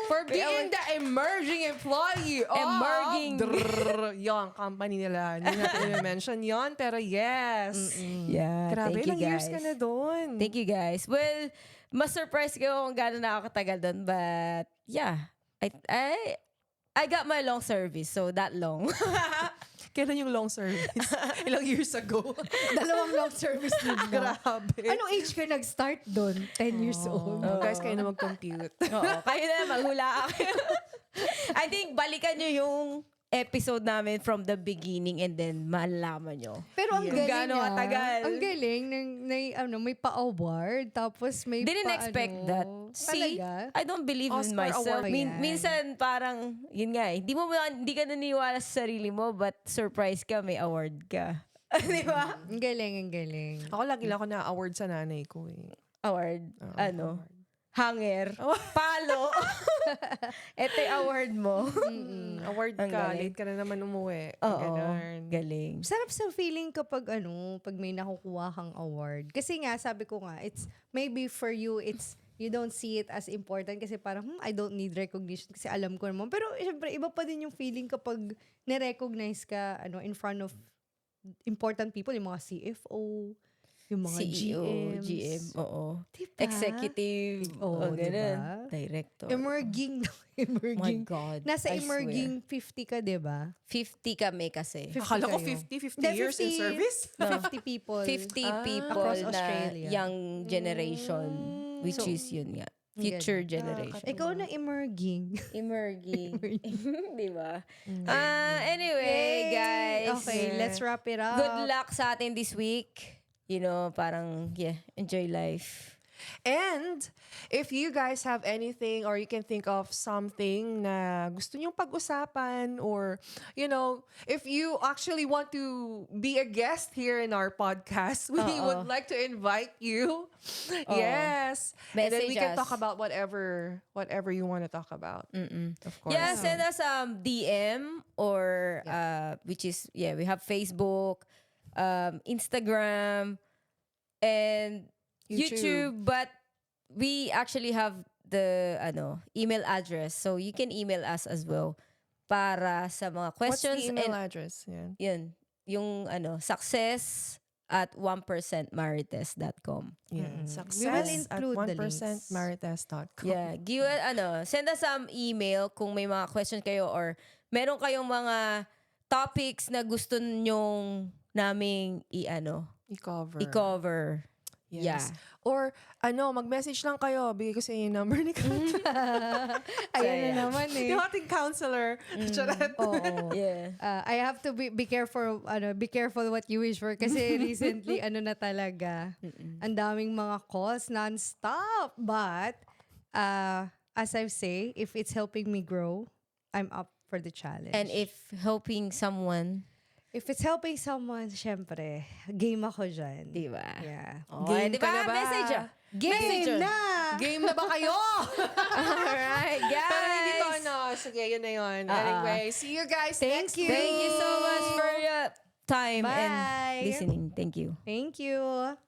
For being the emerging employee. Emerging. Yung company nila. Hindi natin mention yon pero yes. Yeah, Grabe, thank you ilang years guys. ka na doon. Thank you guys. Well, mas-surprise ko kung gano'n na ako katagal doon. But, yeah. I got my long service. So, that long. Kailan yung long service? Ilang years ago. 2 long service din ba? Grabe. Anong age ka nag-start doon? 10 years old. Oh, guys, kayo na mag-compute. Oo. Kayo na, maghula kayo. I think, balikan nyo yung episode namin from the beginning and then malalaman nyo. Pero ang Kung galing gaano katagal. Ang galing. May pa-award. Tapos may Didn't pa, expect that. See, Talaga? I don't believe in Oscar myself. award yan. Minsan parang, yun nga eh, hindi ka naniniwala sa sarili mo but surprise ka, may award ka. Di ba? Ang galing, ang galing. Ako lagi lang ako na-award sa nanay ko eh. Award. Ano? Award. Hanger. Palo. Ito yung award mo. Award Ang ka, galing. late ka na naman umuwi. Oo. Ganun. Galing. Sarap sa feeling kapag pag may nakukuha kang award. Kasi nga, sabi ko nga, it's maybe for you, you don't see it as important kasi parang, I don't need recognition kasi alam ko naman. Pero syempre, iba pa din yung feeling kapag na-recognize ka in front of important people, yung mga CFO, Yung mga CEO, GMs. GM, oo. Diba? Executive, Oo, ganun. diba? Director. Emerging. My God. Nasa I emerging 50 ka, di ba? swear. 50 kami kasi. 50 Akala ko kayo. 50 Hindi, years in 50 service. 50 people. 50 people Across na Australia. young generation, which So, is yun nga. Future ganun. generation. Ikaw na emerging. Emerging. Di ba? Mm. Anyway, guys. Okay, let's wrap it up. Good luck sa atin this week. You know, parang, enjoy life. And if you guys have anything or you can think of something na gusto nyong pag-usapan or, you know, if you actually want to be a guest here in our podcast, we would like to invite you. Yes. And then we Message can us. talk about whatever you want to talk about. Of course. Yeah, send us DM or which is we have Facebook, Instagram, and YouTube. But we actually have the email address, so you can email us as well para sa mga What's questions the email and address? Yeah. yun yung success at 1%marites.com. Yeah. We will Success at include the links. 1%marites.com. Yeah, give send us some email kung may mga question kayo or meron kayong mga topics na gusto nyong naming I-cover. i-cover. Yes. Yeah. Or mag-message lang kayo. Bigay ko sa inyo yung number ni Kat. Ayan na naman eh. Yung ating counselor. Charot. Oo. Yeah. I have to be careful what you wish for kasi recently na talaga ang daming mga calls non-stop, but as I say, if it's helping me grow, I'm up for the challenge. And if helping someone, if it's helping someone, syempre game ako dyan. di ba? Yeah. Game di ka na ba? Message. Game na! Game na ba kayo? Alright, guys. Pero hindi to Sige, yun na yun. Anyway, see you guys next week. Thank you so much for your time Bye. and listening. Thank you. Thank you.